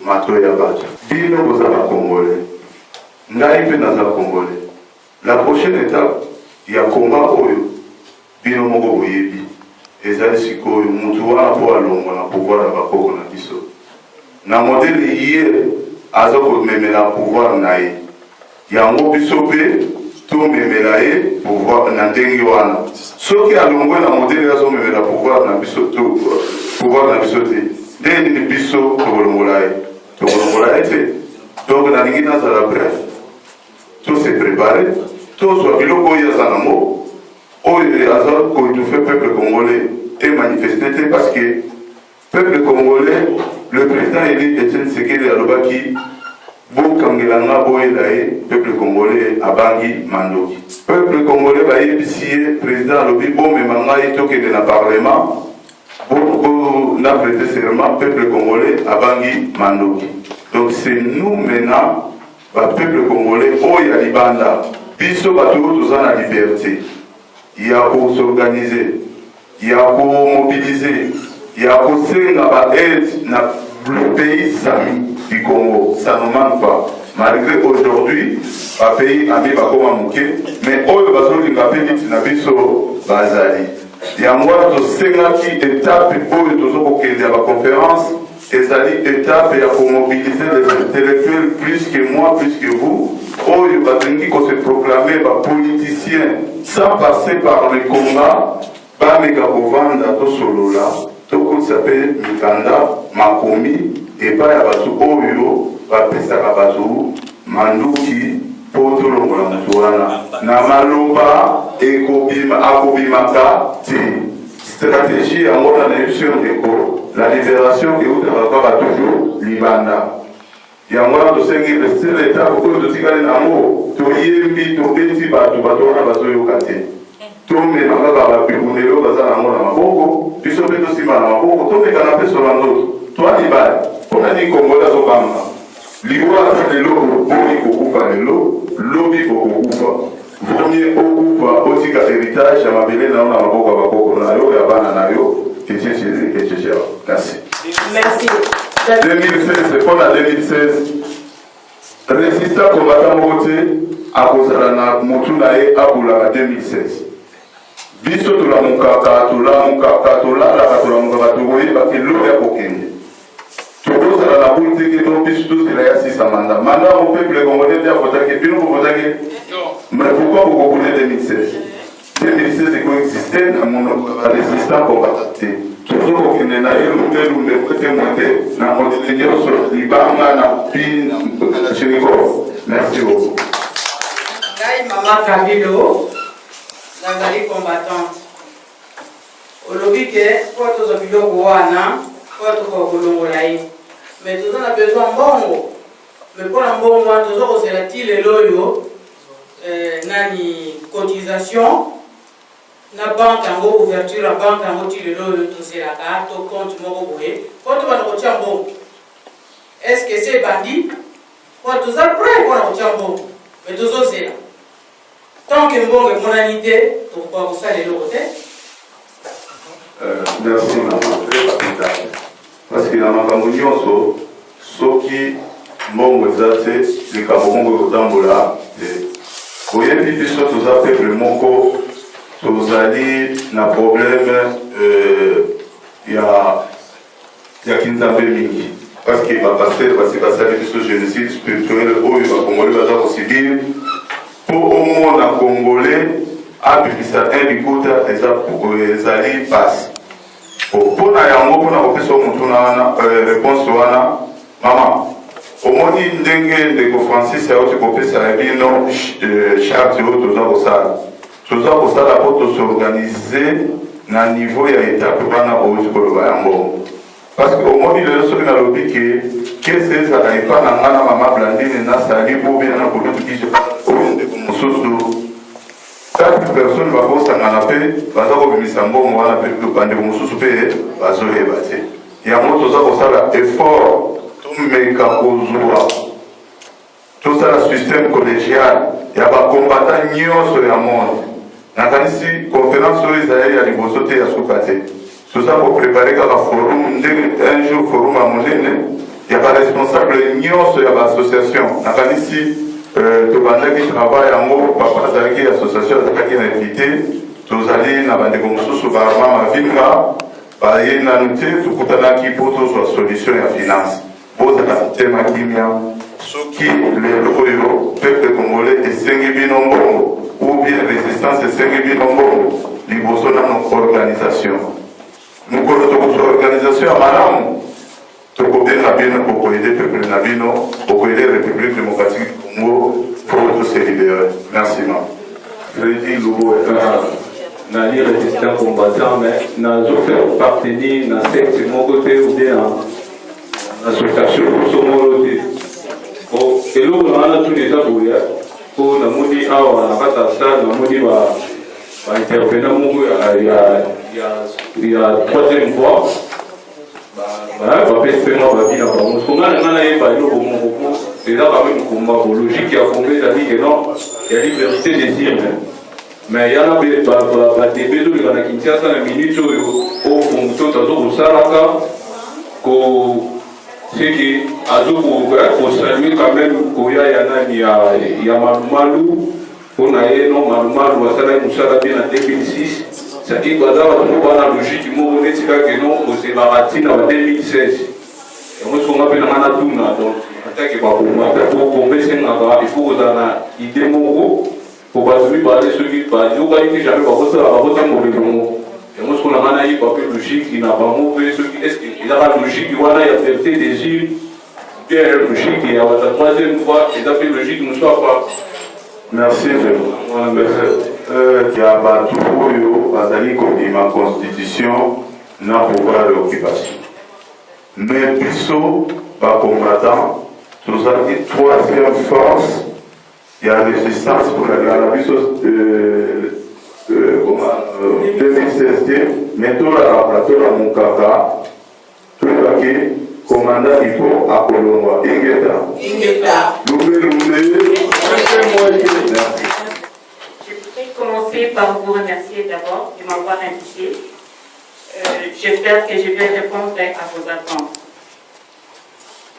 mato ya bato bino bozala congolais ngai mpe naza congolais. La prochaine étape ya combat oyo bino moko boyebi ezali sikoyo mutu wana mpo alongwa na pouvoir ya bakoko na biso na modele ye aza komemela pouvoir na ye yango biso mpe tomemela ye pouvoir na ndenge wana soki alongwe na modele azomemela pouvoir na biso te nde nini biso tokolongola ye te. Donc nalingi nazala bref tose prépare tozwa biloko oyo aza nango oyo aza koétouffe peuple congolais et manifester te parce que peuple congolais le président éli Etienne Tshisekedi alobaki bokangelanga boyela ye peuple congolais abangi mandoki peuple congolais bayebisi ye président alobi bomema ngai tokende na parlement na prêter serment peuple congolais abangi mandoki. Donc c'est nous maintenant peuple congolais oyo ya libanda biso bato oyo toza na liberté ya kosorganize ya komobilize ya kosenga baide na le pays sami du Congo. Ça ne manque pas malgré aujourd'hui bapays ami bakoma moke mais oyo bazolinga mpe niti na biso bazali yango wana tosengaki étape oyo tozokokende ya baconférence ezali étape ya komobiliser les intellectuels plus que moi, plus que vous oyo balingi kose proclamer bapoliticien sans passer par le combat bameka kovanda tosolola tokotisa mpe mikanda makomi epai ya bato oyo bapesaka bato manduki mpo tolongola moto wana na maloba akobimaka te stratégie yango na nayebiso ndeko la libération eutaka bato libanda yango wana tosengi seul étape oyo totikali nango toyembi tobeti bato wana bazoyoka te tomema kaka bapibunelo baza nango na maboko biso mpe tosimba na maboko tomeka na peso na nzoto toa libali mpona ni kongole azobanga libola ata lelo boni kokufa lelo lobi kokokufa vremier okufa otika héritage ya mabele na yo na maboko ya bakoko na yo ya bana na yo echechea. Merci. 2016 c'est pour la 2016 résistant combattant moko te akozala na motu na ye abulaka 2016 biso tolamukaka tolalaka tokoyebaka eloko ya kokende tokozala na boyi teke to biso tozela ya 6 manda manda au peuple congolais te avotaki bino bovotaki mais pourquoi bokokune 2016 ekoexiste na monoko résistant combattant te tozokokende na elumbe kote mote na modele nyonso libanga na pi na cheniko. Merci beaucoup. Ngai Mama Kabilo nazali combattante olobi ke po tozwa biloko wana po tokokolongola ye mais toza na besoin mbongo mais mpona mbongo wana toza kozela ti lelo oyo nani cotisation na banque yango ouverture ya banque yango ti lelo oyo tozelaka to compte moko boye po tobana kotia mbongo est ce que se ebandi po toza prêt mpona kotia mbongo mais tozozela tant que mbongo emonani te tokoka kosala eloko te. Merci maman, très capital parce que na makambo nyonso soki mbongo eza te likambo mongo ekotambola te boyebi biso toza peuple moko tozali na problème ya kinzambe mingi parce que bapaster basi basali biso génocide spirituel oyo bakongole baza kosibir po omona congolais abimisa libota ezali pasi mpona yango mpona kopesa motu na wana réponse wana mama omoni ndenge ndeko Francis auti kopesa bino charte oyo toza kosala po tosorganize na niveau ya étape wana outi koloba yango parce que omoni lelo soki nalobi ke kese ezala epa na nga na mama Blandine nasali bobia na kolutukise oyo ndeko mosusu 4 personnes bakosangana mpe baza kobimisa mbongo wana mpe bandeko mosusu mpe bazoyeba te yango toza kosala effort tomeka kozwa tosala système collégial ya bakombata nyonso ya monde nakanisi conférence oyo ezali ya liboso te ya suka te toza koprépare kaka forum ndenge un jour forum ya monene il y a pas responsable nyonso il y a pas association nakanisi tobandaki travail yango papa azalaki association azalaki na invité tozali na bandeko mosusu barma mavinga baye nanu te tokutanaki mpo tozwa solution ya finance bozala tema kimia soki lelo oyo peuple congolais esengi bino mbongo ou bien résistance esengi bino mbongo liboso nano organisation mokolo tokozwa organisation ya malamu tokobenga bino okoyede peuple na bino okoyede république démocratique du Congo pour se libérer. Merci ma. Freddy Lobo nali résistant combattant mais nazo faire partenir na secte mon côté ou bien association somolo te o eloko na tous les aboya ko na moni awa na kata sa na moni ba intervenant mo ya troisième fois ba pespema ba bien ba so na ye ba eloko mo c'est là quand même combat logique ya combler la vie non il y a liberté des dires mais il y a là des bédos qui ont quitté ça la minute au fond tout à tout ça là ko c'est qui a tout pour saluer quand même ko il y a Malumalu on a non Malumalu ça là Moussa bien en 2006 ça qui va dans la logique du mot on est que non au Sébaratine en 2016 et moi ce qu'on appelle la Natuna donc attaque pas pour convaincre il faut qu'on a idée mon pour pas parler ceux qui parlent nous pas dit jamais pas ça va voter mauvais mot et moi ce qu'on a eu pas plus logique il n'a pas mauvais ceux qui est-ce qu'il a la logique voilà il y a vérité des îles bien logique et à la troisième fois il a fait logique nous soit pas merci vraiment il y a battu bazali comme ma constitution n'a pouvoir d'occupation mais biso pas combattant nous avons dit troisième force il y a résistance pour la biso 2016 mais tout la mon kaka tout le commandant il faut à Colombo Ingeta Je voudrais commencer par vous remercier d'abord de m'avoir invité. J'espère que je vais répondre à vos attentes.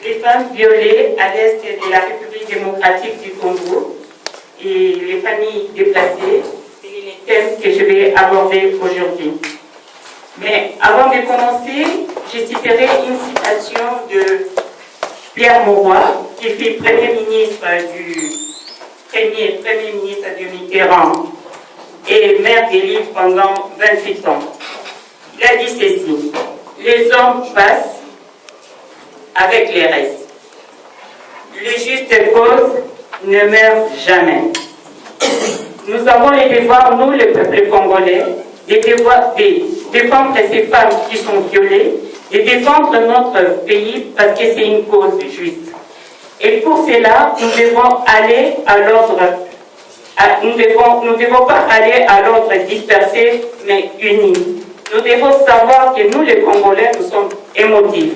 Les femmes violées à l'est de la République démocratique du Congo et les familles déplacées, c'est les thèmes que je vais aborder aujourd'hui. Mais avant de commencer, je citerai une citation de Pierre Mauroy, qui fut Premier ministre de Mitterrand et maire des Livres pendant 28 ans. Il a dit ceci: les hommes passent avec les restes. Le juste cause ne meurt jamais. Nous avons le devoir, nous, le peuple congolais, de défendre ces femmes qui sont violées, de défendre notre pays parce que c'est une cause juste. Et pour cela, nous devons aller à l'ordre, nous devons pas aller à l'ordre dispersé, mais unis. Nous devons savoir que nous, les Congolais, nous sommes émotifs,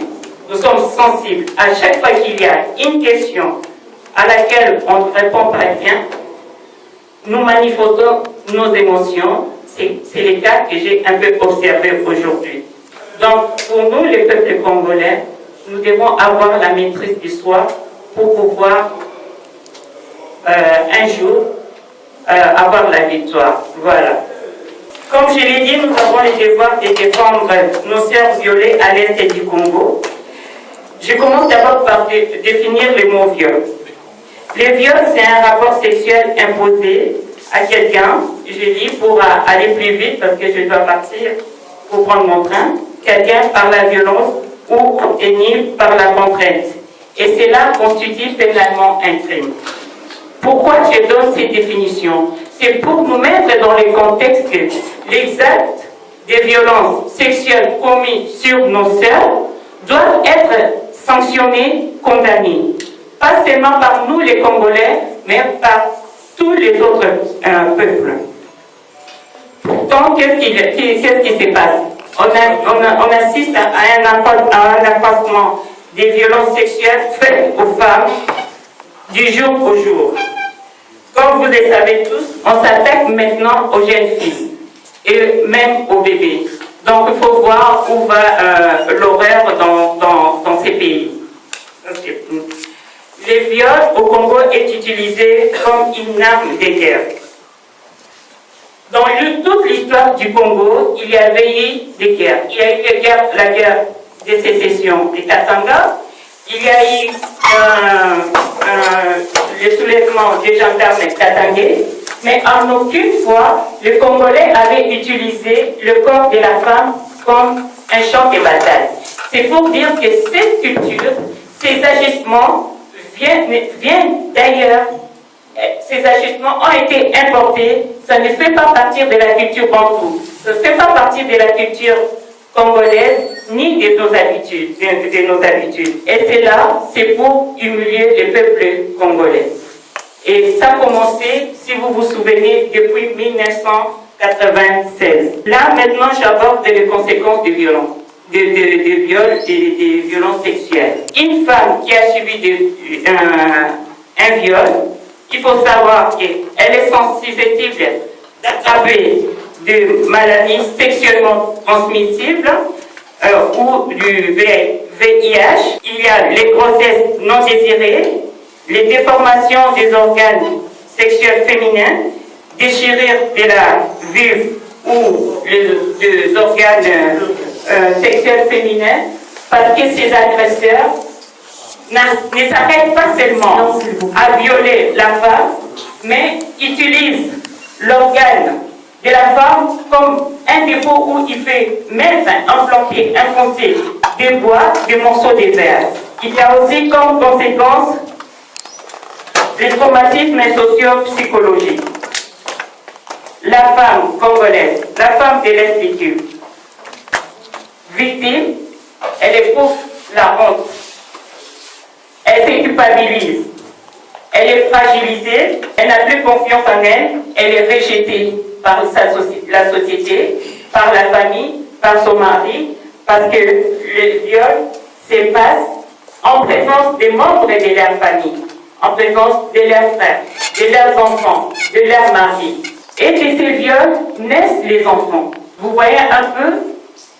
nous sommes sensibles. À chaque fois qu'il y a une question à laquelle on ne répond pas bien, nous manifestons nos émotions. C'est le cas que j'ai un peu observé aujourd'hui. Donc, pour nous, les peuples congolais, nous devons avoir la maîtrise du soi pour pouvoir un jour avoir la victoire. Voilà. Comme je l'ai dit, nous avons le devoir de défendre nos sœurs violées à l'est du Congo. Je commence d'abord par définir le mot viol. Le viol, c'est un rapport sexuel imposé à quelqu'un, je dis pour aller plus vite parce que je dois partir pour prendre mon train, quelqu'un par la violence ou obtenu par la contrainte. Et cela constitue pénalement un crime. Pourquoi je donne ces définitions? C'est pour nous mettre dans le contexte que les actes de violence sexuelle commis sur nos sœurs doivent être sanctionnés, condamnés. Pas seulement par nous les Congolais, mais par tous les autres peuples. Pourtant, qu'est-ce qui se passe? On assiste à un accroissement des violences sexuelles faites aux femmes du jour au jour. Comme vous le savez tous, on s'attaque maintenant aux jeunes filles et même aux bébés. Donc il faut voir où va l'horreur dans ces pays. Le viol au Congo est utilisé comme une arme de guerre. Dans toute l'histoire du Congo, il y avait eu des guerres. Il y a eu la guerre de sécession de Katanga, il y a eu le soulèvement des gendarmes katangais, mais en aucune fois, le Congolais avait utilisé le corps de la femme comme un champ de bataille. C'est pour dire que cette culture, ces agissements viennent d'ailleurs. Ces agissements ont été importés, ça ne fait pas partir de la culture bantoue, ça ne fait pas partie de la culture congolaise, ni de nos habitudes. Et cela, c'est pour humilier le peuple congolais. Et ça a commencé, si vous vous souvenez, depuis 1996. Là, maintenant, j'aborde les conséquences des violences. Des viols et des violences sexuelles. Une femme qui a subi un viol, il faut savoir qu'elle est susceptible d'attraper des maladies sexuellement transmissibles ou du VIH. Il y a les grossesses non désirées, les déformations des organes sexuels féminins, déchirure de la vulve ou des organes sexuels féminins, parce que ces agresseurs ne s'arrêtent pas seulement à violer la femme, mais utilisent l'organe de la femme comme un dépôt où il fait mettre, implanter, infoncer des bois, des morceaux de verre. Il y a aussi comme conséquence les traumatismes socio-psychologiques. La femme congolaise, la femme de l'Institut, victime, elle éprouve la honte. Elle se culpabilise. Elle est fragilisée, elle n'a plus confiance en elle, elle est rejetée par la société, par la famille, par son mari, parce que le viol se passe en présence des membres de leur famille, en présence de leurs frères, de leurs enfants, de leurs maris. Et de ces viols naissent les enfants. Vous voyez un peu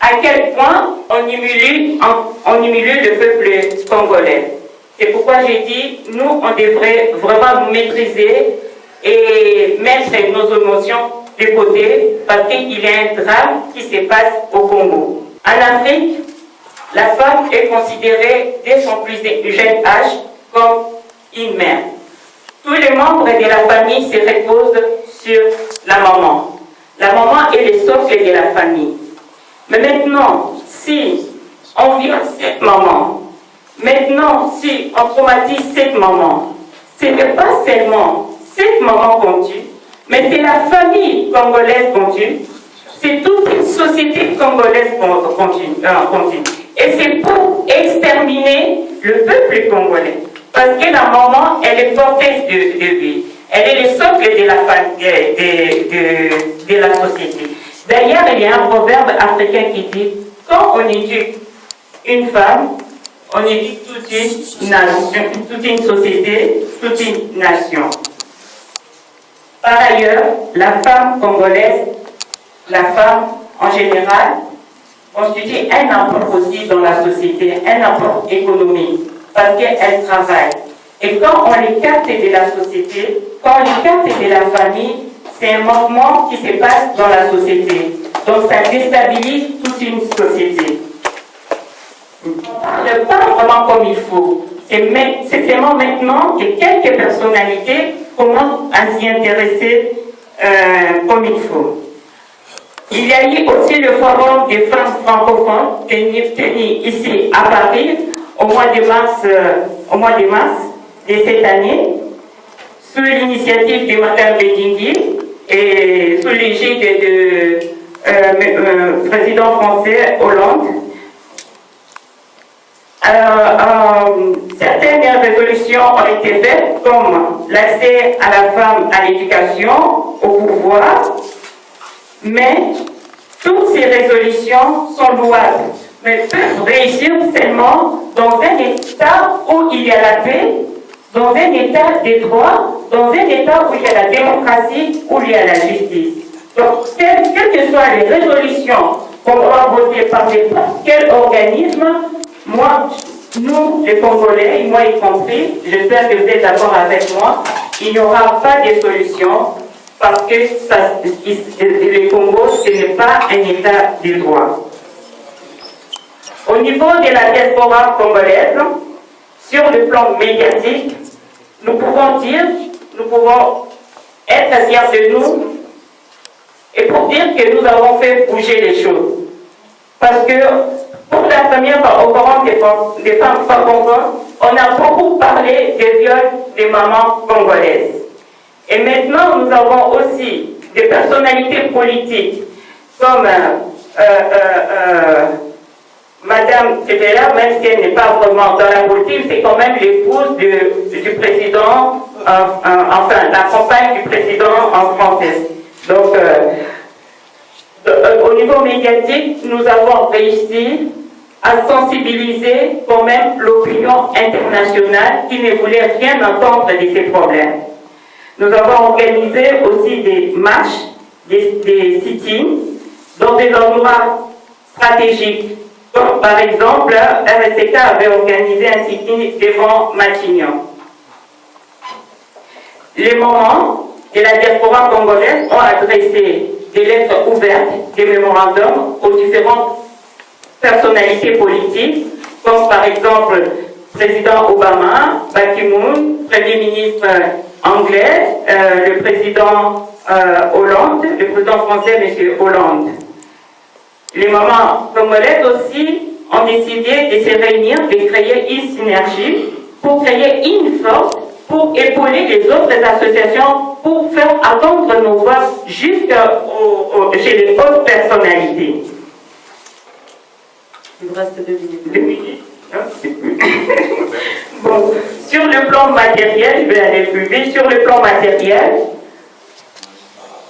à quel point on humilie le peuple congolais. C'est pourquoi j'ai dit, nous, on devrait vraiment maîtriser et mettre nos émotions de côté, parce qu'il y a un drame qui se passe au Congo. En Afrique, la femme est considérée dès son plus jeune âge comme une mère. Tous les membres de la famille se reposent sur la maman. La maman est le socle de la famille. Mais maintenant, si on viole cette maman, maintenant, si on traumatise cette maman, ce n'est pas seulement cette maman qu'on tue, mais c'est la famille congolaise qu'on tue, c'est toute une société congolaise qu'on tue. Et c'est pour exterminer le peuple congolais. Parce que la maman, elle est porteuse de vie. Elle est le socle de la société. D'ailleurs, il y a un proverbe africain qui dit, quand on éduque une femme, on éduque toute une société, toute une nation. Par ailleurs, la femme congolaise, la femme en général, constitue un apport aussi dans la société, un apport économique, parce qu'elle travaille. Et quand on l'écarte de la société, quand on l'écarte de la famille, c'est un mouvement qui se passe dans la société. Donc ça déstabilise toute une société. On ne parle pas vraiment comme il faut. C'est seulement maintenant que quelques personnalités commencent à s'y intéresser comme il faut. Il y a eu aussi le forum des femmes francophones tenu ici à Paris au mois de mars de cette année, sous l'initiative de Mme Bedingui et sous l'égide du président français Hollande. Certaines résolutions ont été faites, comme l'accès à la femme à l'éducation, au pouvoir, mais toutes ces résolutions sont louables, mais peuvent réussir seulement dans un État où il y a la paix, dans un État des droits, dans un État où il y a la démocratie, où il y a la justice. Donc, quelles que soient les résolutions qu'on va voter par n'importe quel organisme, moi, nous, les Congolais, moi y compris, j'espère que vous êtes d'accord avec moi, il n'y aura pas de solution parce que le Congo, ce n'est pas un état de droit. Au niveau de la diaspora congolaise, sur le plan médiatique, nous pouvons être fiers de nous et pour dire que nous avons fait bouger les choses. Parce que pour la première fois au Forum des femmes francophones, on a beaucoup parlé des viols des mamans congolaises. Et maintenant, nous avons aussi des personnalités politiques comme Madame Tebela, même si elle n'est pas vraiment dans la politique, c'est quand même l'épouse du président, enfin la compagne du président en français. Donc, au niveau médiatique, nous avons réussi à sensibiliser quand même l'opinion internationale qui ne voulait rien entendre de ces problèmes. Nous avons organisé aussi des marches, des sit-ins dans des endroits stratégiques. Comme par exemple, RSK avait organisé un sit-in devant Matignon. Les moments de la diaspora congolaise ont adressé des lettres ouvertes, des mémorandums aux différentes personnalités politiques, comme par exemple le président Obama, Ban Ki-moon, Premier ministre anglais, le président Hollande, le président français, M. Hollande. Les mamans congolaises aussi ont décidé de se réunir, de créer une synergie pour créer une force, pour épauler les autres associations, pour faire attendre nos voix jusque chez les hautes personnalités. Il vous reste 2 minutes. 2 minutes. Bon, sur le plan matériel, je vais aller plus vite. Sur le plan matériel,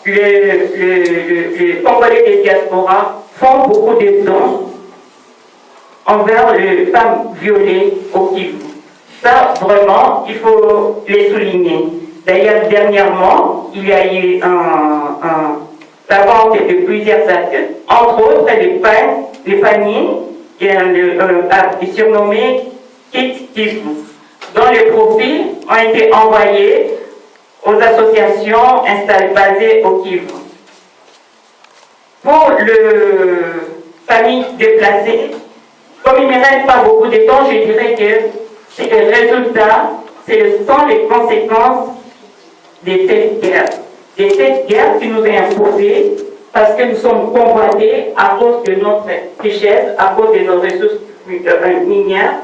les Congolais des diasporas font beaucoup de dons envers les femmes violées au Kivu. Ça, vraiment, il faut les souligner. D'ailleurs, dernièrement, il y a eu la vente de plusieurs actes, entre autres les paniers surnommés Kit Kivu, dont les profits ont été envoyés aux associations basées au Kivu. Pour les familles déplacées, comme il ne reste pas beaucoup de temps, je dirais que c'est le résultat, ce sont les conséquences de cette guerre. De cette guerre qui nous est imposée parce que nous sommes convoités à cause de notre richesse, à cause de nos ressources minières.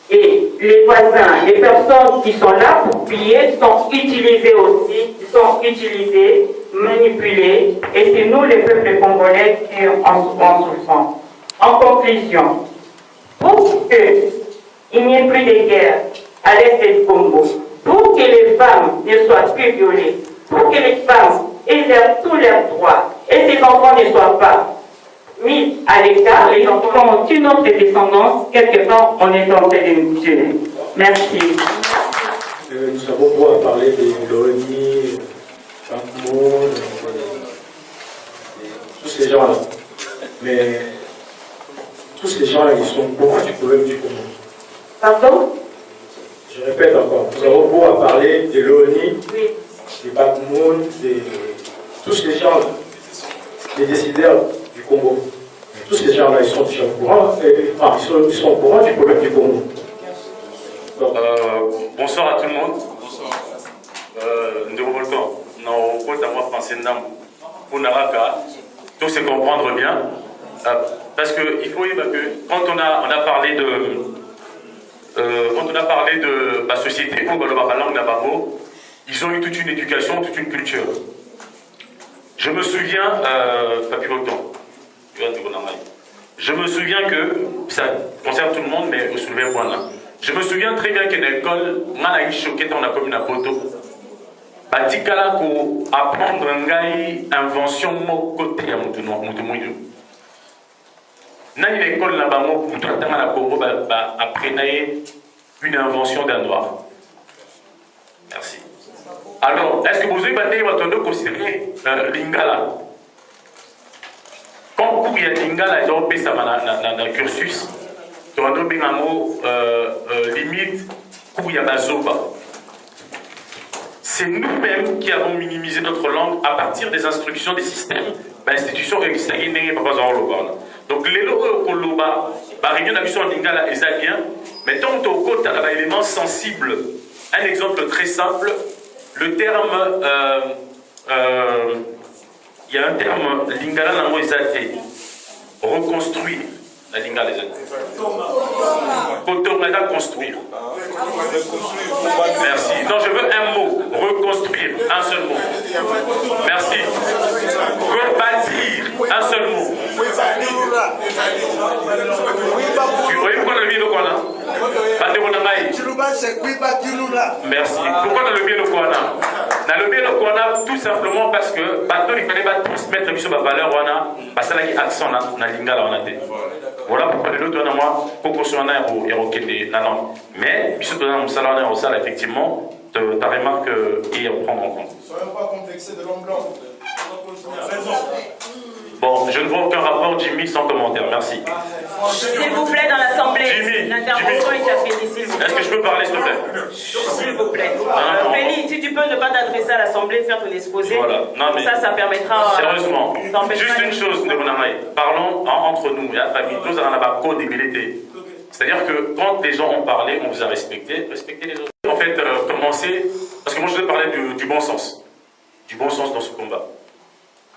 Et les voisins, les personnes qui sont là pour piller sont utilisées aussi, sont utilisées, manipulées, et c'est nous, les peuples congolais, qui en souffrons. En conclusion, pour qu'il n'y ait plus de guerre à l'est du Congo, pour que les femmes ne soient plus violées, pour que les femmes aient tous leurs droits, et ces enfants ne soient pas mis à l'écart, les enfants ont une autre descendance, quelque part on est en train de nous tuer. Merci. Nous avons beau parler de l'ONU, tous ces gens-là, mais tous ces gens-là, ils sont au courant du problème du Congo. Pardon? Je répète encore, nous avons beau parler de l'ONU, oui, des Bakmoun, de tous ces gens-là, les décideurs du Congo. Tous ces gens-là, ils sont déjà au courant, ils sont au courant du problème du Congo. Donc, bonsoir à tout le monde. Nous revoltons. Nous avons pensé pour Naraka, tout se comprendre bien. Parce qu'il faut dire que quand on a parlé de la société, ils ont eu toute une éducation, toute une culture. Je me souviens, je me souviens que, ça concerne tout le monde, mais vous soulevez un point là. Je me souviens très bien qu'à l'école, on a choqué dans la commune à Poto. Batikala ko apprendre ngai invention mo côté à Moutoumouidou. Dans l'école là-bas, pour tout à la Congo, apprenait une invention d'un noir. Merci. Alors, est-ce que vous avez considéré Lingala? Quand il y a Lingala, ils ont fait ça dans le cursus. Tourando Bengamo, limite, Kouyabazoba. C'est nous-mêmes qui avons minimisé notre langue à partir des instructions des systèmes, l'institution extérieure n'est pas en. Donc les locaux Koloba, par réunion d'habitude en lingala et alien, mais tant au côté à l'élément sensible. Un exemple très simple, le terme, il y a un terme lingala dans les athées, reconstruire. La lingala les athées. Kotomada construire. Merci. Non, je veux un mot. Reconstruire. Un seul mot. Merci. Rebâtir. Un seul mot. Tu voyez pourquoi on a le Kwana? Merci. Pourquoi on a le bien le Kwana? On a le bien le Kwana tout simplement parce que il fallait pas transmettre sur ma valeur. Parce qu'il y a accent dans la lingala. Voilà pourquoi les autres, moi, pour qu'on soit un héros, mais, puisque dans mon salon, effectivement, ta remarque est à prendre en compte. Ne soyons pas complexés de l'homme blanc. Bon, je ne vois aucun rapport, Jimmy, sans commentaire. Merci. S'il vous plaît, dans l'Assemblée, l'intervention est à Félix. Est-ce que je peux parler, s'il te plaît? S'il vous plaît. Félix, si tu peux ne pas t'adresser à l'Assemblée, faire ton exposé. Voilà. Non, mais ça permettra. Sérieusement, juste une chose, parlons entre nous, la famille, nous avons la code d'égalité. C'est-à-dire que quand les gens ont parlé, on vous a respecté, respectez les autres. En fait, commencer, parce que moi je vais parler du bon sens. Du bon sens dans ce combat.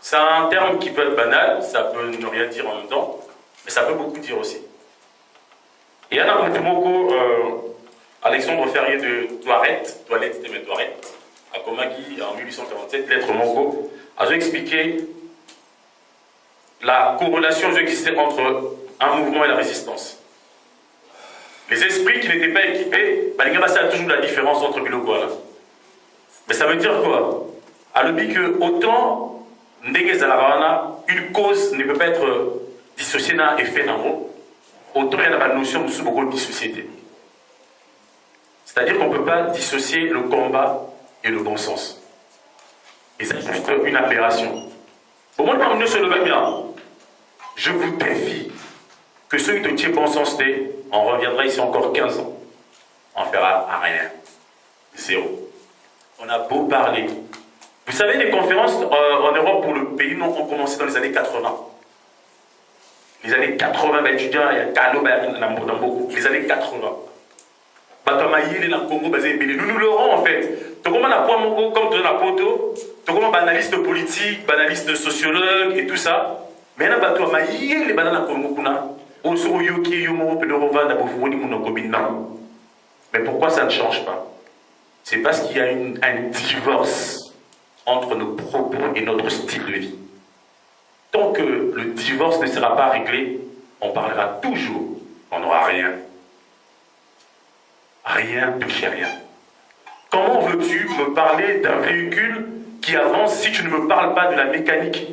C'est un terme qui peut être banal, ça peut ne rien dire en même temps, mais ça peut beaucoup dire aussi. Et Anna Moutoumoko, Alexandre Ferrier de Toilette à Komagi en 1847, lettre Moko, a expliqué la corrélation qui existait entre un mouvement et la résistance. Les esprits qui n'étaient pas équipés, ça a toujours la différence entre Biloko. Mais ça veut dire quoi? À l'objet que autant une cause ne peut pas être dissociée d'un effet d'un mot, autant il y a la notion de beaucoup de société. C'est-à-dire qu'on ne peut pas dissocier le combat et le bon sens. Et c'est juste une aberration. Pour moi, le se le bien. Je vous défie que ceux qui te tiennent bon sens, on reviendra ici encore 15 ans. On ne fera rien. Zéro. On a beau parler. Vous savez, les conférences en Europe pour le pays ont commencé dans les années 80. Les années 80, étudiants, il y a Kalo, les années 80. Nous nous l'aurons en fait. Comme tu as poto, comme analyste politique, analyste sociologue et tout ça. Mais il y a les bananes mais pourquoi ça ne change pas? C'est parce qu'il y a un divorce entre nos propos et notre style de vie. Tant que le divorce ne sera pas réglé, on parlera toujours, on n'aura rien. Rien de chez rien. Comment veux-tu me parler d'un véhicule qui avance si tu ne me parles pas de la mécanique?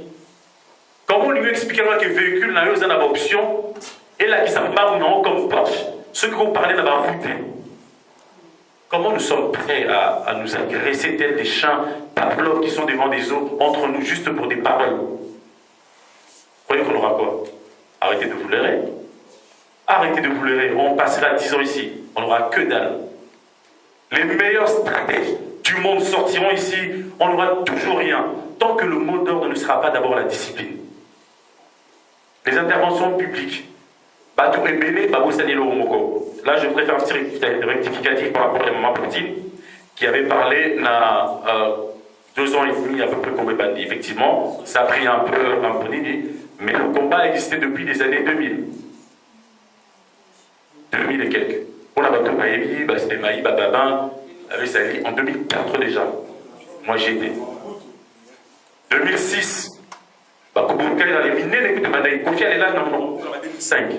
Comment lui expliquer que le véhicule n'a pas d'option et là qui s'en parle non comme Porsche? Ceux qui vont parler là-bas fouté. Comment nous sommes prêts à nous agresser tels des chiens Pavlov qui sont devant des eaux entre nous juste pour des paroles? Vous croyez qu'on aura quoi? Arrêtez de vous leurrer. Arrêtez de vous leurrer. On passera 10 ans ici. On n'aura que dalle. Les meilleurs stratèges du monde sortiront ici. On n'aura toujours rien. Tant que le mot d'ordre ne sera pas d'abord la discipline. Les interventions publiques. Là, je préfère un petit rectificatif par rapport à Maman Poutine, qui avait parlé 2 ans et demi à peu près comme bandit. Effectivement, ça a pris un peu mais le combat existait depuis les années 2000. 2000 et quelques. On a battu Maïbi, c'était Maïb, Babin, avec Sali en 2004 déjà. Moi j'y étais. 2006. Kobouka est dans les minets, Kofi elle est là, non, 2005.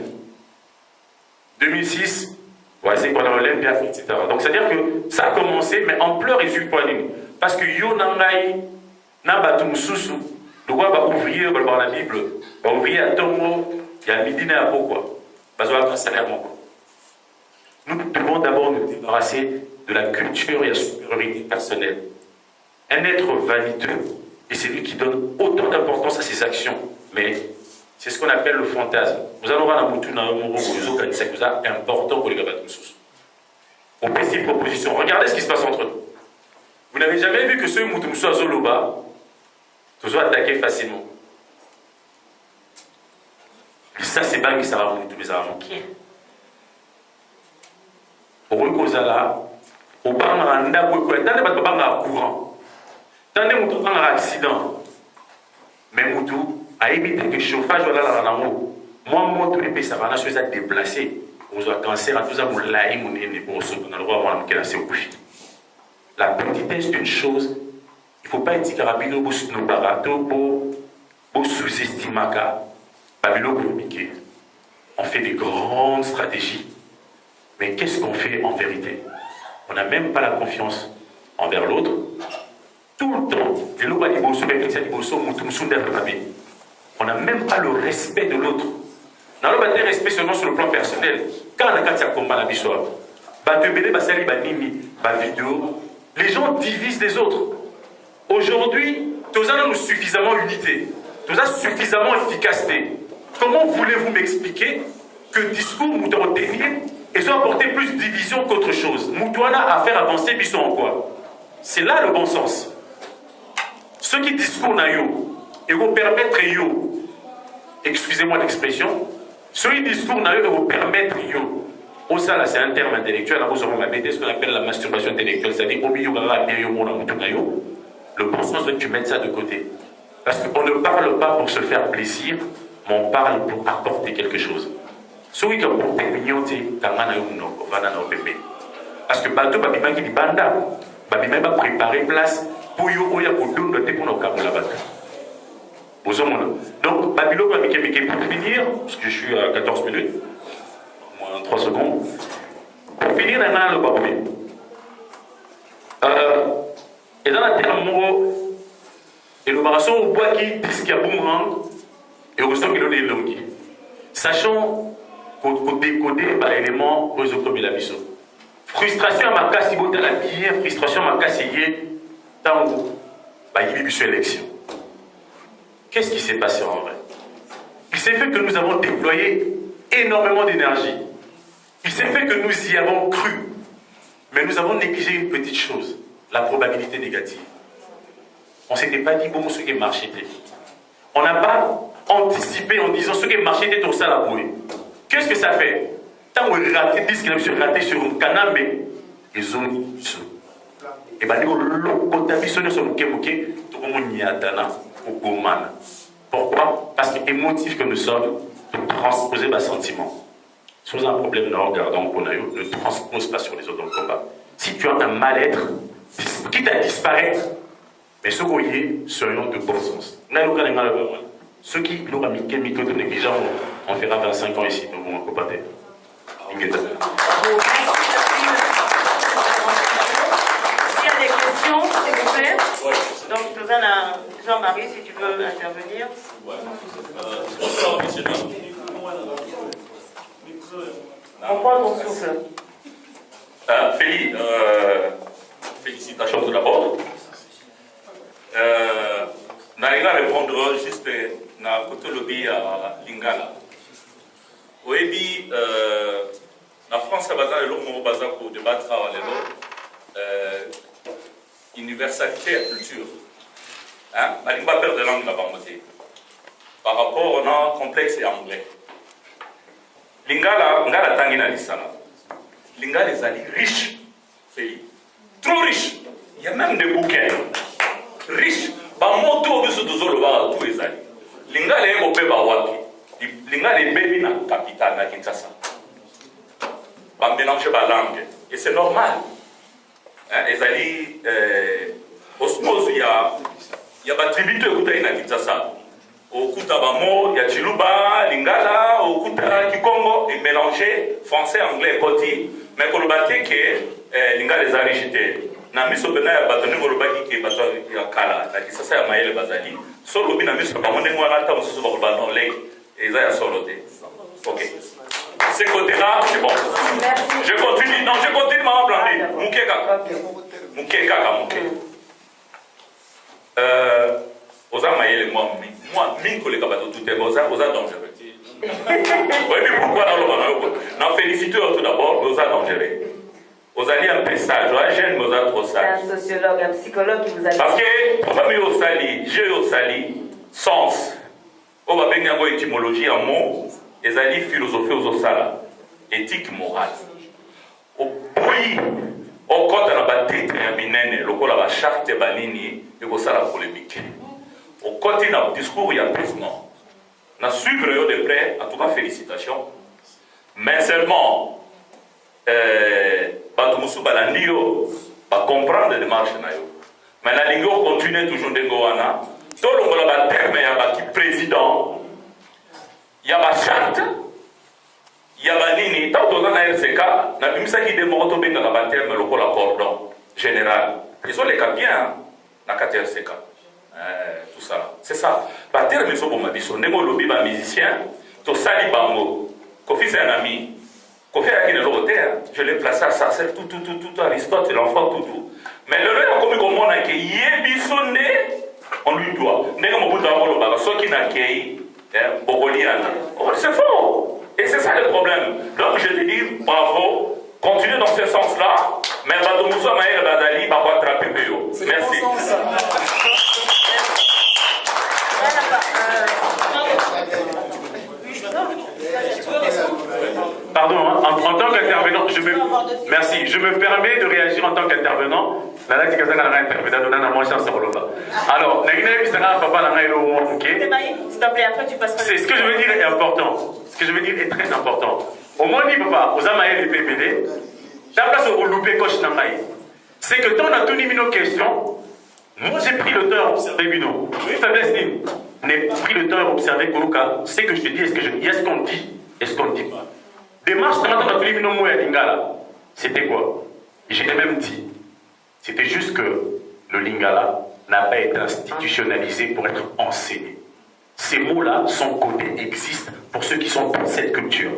2006, ouais, c'est qu'on a Olympia, etc. Donc c'est-à-dire que ça a commencé, mais ampleur et subpoignée. Parce que yo nangai, n'a pas tout sous le roi va ouvrier dans la Bible, va ouvrier à Tomo, il y a midi à pourquoi? Parce qu'on a un salaire mon quoi. Nous devons d'abord nous débarrasser de la culture et la supériorité personnelle. Un être vaniteux, et c'est lui qui donne autant d'importance à ses actions, mais C'est ce qu'on appelle le fantasme. Vous allez voir la mouture dans le c'est important pour les gars tous. On fait 6 propositions. Regardez ce qui se passe entre nous. Vous n'avez jamais vu que ceux qui sont à Zoloba, tous attaqués facilement. Ça, c'est pas que ça va monter, mais ça va manquer. Pour eux, cause là, au bas, on a un courant. Tandis que on a un accident. Mais Moutou a évité que le chauffage voilà là dans haut. Moi, tous les pays, ça va se déplacer. On a cancer, à tout ça, on l'a eu, on a le droit de la La petitesse d'une chose, il ne faut pas être carabino pour nos baratos, pour sous-estimer Babylone communiquer. On fait des grandes stratégies, mais qu'est-ce qu'on fait en vérité? On n'a même pas la confiance envers l'autre. Tout le temps, on n'a même pas le respect de l'autre. On n'a pas de respect seulement sur le plan personnel. Quand on a un combat la bisoire, les gens divisent les autres. Aujourd'hui, nous avons suffisamment unité, nous avons suffisamment efficacité. Comment voulez-vous m'expliquer que le discours Moutouana et soit apporter plus de division qu'autre chose? Moutouana a fait avancer Bissot en quoi? C'est là le bon sens. Ceux qui discours na yo et vous permettre yo, excusez-moi l'expression, ceux qui discours na yo et vous permettre yo. Au ça là c'est un terme intellectuel, là vous aurez ce qu'on appelle la masturbation intellectuelle, c'est-à-dire au milieu le bon sens veut que tu mettes ça de côté. Parce qu'on ne parle pas pour se faire plaisir, mais on parle pour apporter quelque chose. Celui qui a porté mignon, c'est parce que bateau babima qui dit banda, babima va préparer place pour yo oya pour donner le temps pour la bateau. Donc Babylone va pour finir, parce que je suis à 14 minutes, moins 3 secondes. Pour finir, on a le baboué. Et dans la terre, et le marathon au bois qui dit qu'il y a boomerang et au sol qui donne des longues. Sachant qu'on décodé par l'élément aux autres de la mission. Frustration à ma casse, il y a la bière, frustration à ma casse, il y a une élection. Qu'est-ce qui s'est passé en vrai? Il s'est fait que nous avons déployé énormément d'énergie. Il s'est fait que nous y avons cru. Mais nous avons négligé une petite chose, la probabilité négative. On ne s'était pas dit, bon, ce qui est marché. On n'a pas anticipé en disant ce qui est marché était au salaboué. Qu'est-ce que ça fait? Tant qu'on raté, disent qu'il a raté sur un canal, mais ils ont dit ça. Et bien, quand tu as vu sur le Mouké, tout le monde y a Dana ou Goman. Pourquoi? Parce que émotif que nous sommes, de transposer nos sentiments. Si vous avez un problème, nous regardons pour nous, ne transpose pas sur les autres dans le combat. Si tu as un mal-être, quitte à disparaître, mais ceux qui y serions de bon sens. Ceux qui l'ont mis mytho de négligence, on fera 25 ans ici, donc on va compater. S'il y a des questions, s'il vous plaît. Ouais. Donc, nous avons Jean-Marie, si tu veux intervenir. Ouais. Bonsoir, monsieur. On prend ton souffle. Félix, félicitations tout d'abord. Je vais répondre juste à côté lobby à Lingala. Oui, la France a besoin de l'homme pour débattre universalité et culture. Elle n'a pas peur de langue là-bas. Par rapport au complexe et anglais. Lingala, Tangina Lissana. Lingala est riche, trop riche. Il y a même des bouquins. Riche. Bamoto biso dozolo ba tout ezali. Lingala est au Peba Wapi. Lingala est béni dans la capitale, na Kinshasa. Ba mélanger ba langue. Et c'est normal. Ezali osmose, il y a ba tributaire kuta na Kinshasa. Au Kuta Bamo, il y a Chiluba, Lingala, au Kuta Kikongo, et mélanger français, anglais, côté. Mais pour le bâti que Lingala les a rejetés. Na miso bena ya batoni golobaki ke bato ya kala na kisasa ya maele bazali solo bina miso ba monde ngwana ta mususu ba kolba non lek eza ya solo te. OK. Ce côté là c'est bon. Je continue. Non, je continue maman Blandé. Muke kaka muke. Oza maele moi moi, mine collègue tout est aux dangereux. Oui, mais pourquoi non, félicitez-vous tout d'abord, aux dangereux. Vous allez un peu sage, un jeune, vous êtes trop sage. C'est un sociologue, un psychologue qui vous a dit. Parce que, comme au sali, j'ai au sali, sens. On va bien avoir étymologie en mots, et allez philosophie aux sala, éthique morale. Au pays, au côté de la titre minene, le col à la charte banini, et au sala polémique. Au côté de notre discours, il y a apaisement. On a suivi de près, en tout cas félicitations. Mais seulement, Batumusu Balandio va comprendre les démarches. Mais la ligne continue toujours de Goana. Tout le monde a un terme, il y a un président, il y a une charte, il y a un nini. Tant qu'on a un RCK, on a vu ça qui démontre bien dans le terme, le cordon général. Ils sont les cas bien dans le RCK. Tout ça. C'est ça. Le terme, ils sont bon, ma vie. On est un musicien, tout ça, il bango. Kofi, c'est un ami. Kofi a une autre je l'ai placé à ça, c'est tout, Aristote, l'enfant, tout. Mais le rêve, comme on a dit, Yébissonné, on lui doit. N'est-ce pas mon bout d'abord, ceux qui n'a qu'à c'est faux. Et c'est ça le problème. Donc je te dis, bravo, continue dans ce sens-là, mais Badomoussa Maël Bazali va attraper Péo. Merci. Pardon, hein, en tant qu'intervenant, merci, je me permets de réagir en tant qu'intervenant. Alors, c'est ce que je veux dire est important. Ce que je veux dire est très important. Au moins, dit papa, aux amaïs et PPD, la place au loupé coche n'amaï. C'est que tant on a tout mis nos questions, moi j'ai pris le temps d'observer Bino. Faiblesse n'ai pris le temps d'observer Kourouka. C'est que je te dis, est-ce qu'on dit, est-ce qu'on dit pas. Démarche, c'était quoi? J'ai même dit, c'était juste que le lingala n'a pas été institutionnalisé pour être enseigné. Ces mots-là, son côté existe pour ceux qui sont dans cette culture.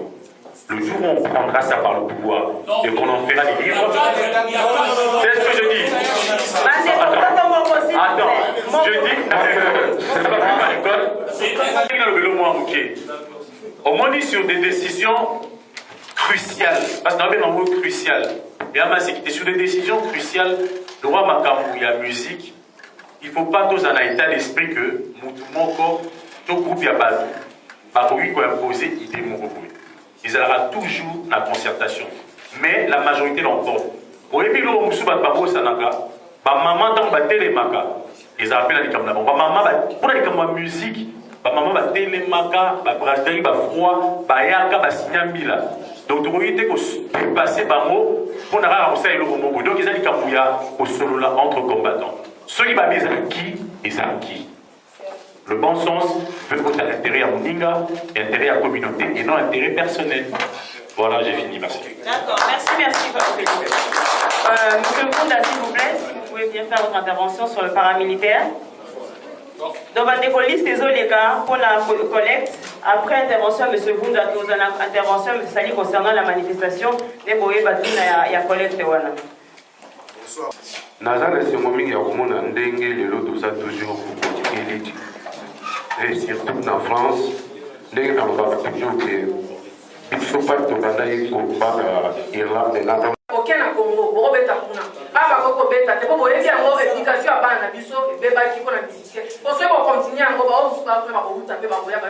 Le jour où on prendra ça par le pouvoir et qu'on en fera des livres, c'est ce que je dis. Attends, je dis, c'est pas plus à l'école, au moins dit sur des décisions cruciales, parce qu'on a bien un mot crucial. Et à ma sécurité, sur des décisions cruciales, le roi Makamou, il y a musique, il ne faut pas tous en état d'esprit que tout groupe y a pas de imposer idée mon repos. Ils aura toujours la concertation. Mais la majorité l'emporte. Au début, le Moussou Batbabo Sanaka, maman dans les maka, ils appellent les camarades. Maman, pour la musique, maman va télémaka, brasserie, froid, yaka, signamila. Donc, tu vois, passer par mot pour n'avoir ça et le moment. Donc, ils ont dit qu'il y a au solo là entre combattants. Ceux qui m'ont dit ils ont acquis. Le bon sens veut que tu as intérêt à Moninga, intérêt à la communauté et non intérêt personnel. Voilà, j'ai fini. Merci. D'accord, merci. Monsieur Kounda, s'il vous plaît, si vous pouvez bien faire votre intervention sur le paramilitaire. Donc, on décolliste les cas pour la collecte. Après intervention, M. Kounda, nous avons une intervention concernant la manifestation. Il y a collecte. Bonsoir. Nazar est mon ami qui a commencé à dengue les lots de toujours pour continuer l'étude. Et surtout en France, les gens ne vont pas toujours que il ne faut pas que tu ailles au combat Irlande et Nathan. Aucun à Congo, vous êtes à Kuna. Ah, ma coco bêta, tu peux vous aider à mon éducation à Banabiso et Béba qui vont la visiter. Pour ceux qui vont continuer à Ngoba, on ne va pas vous taper, on va vous faire.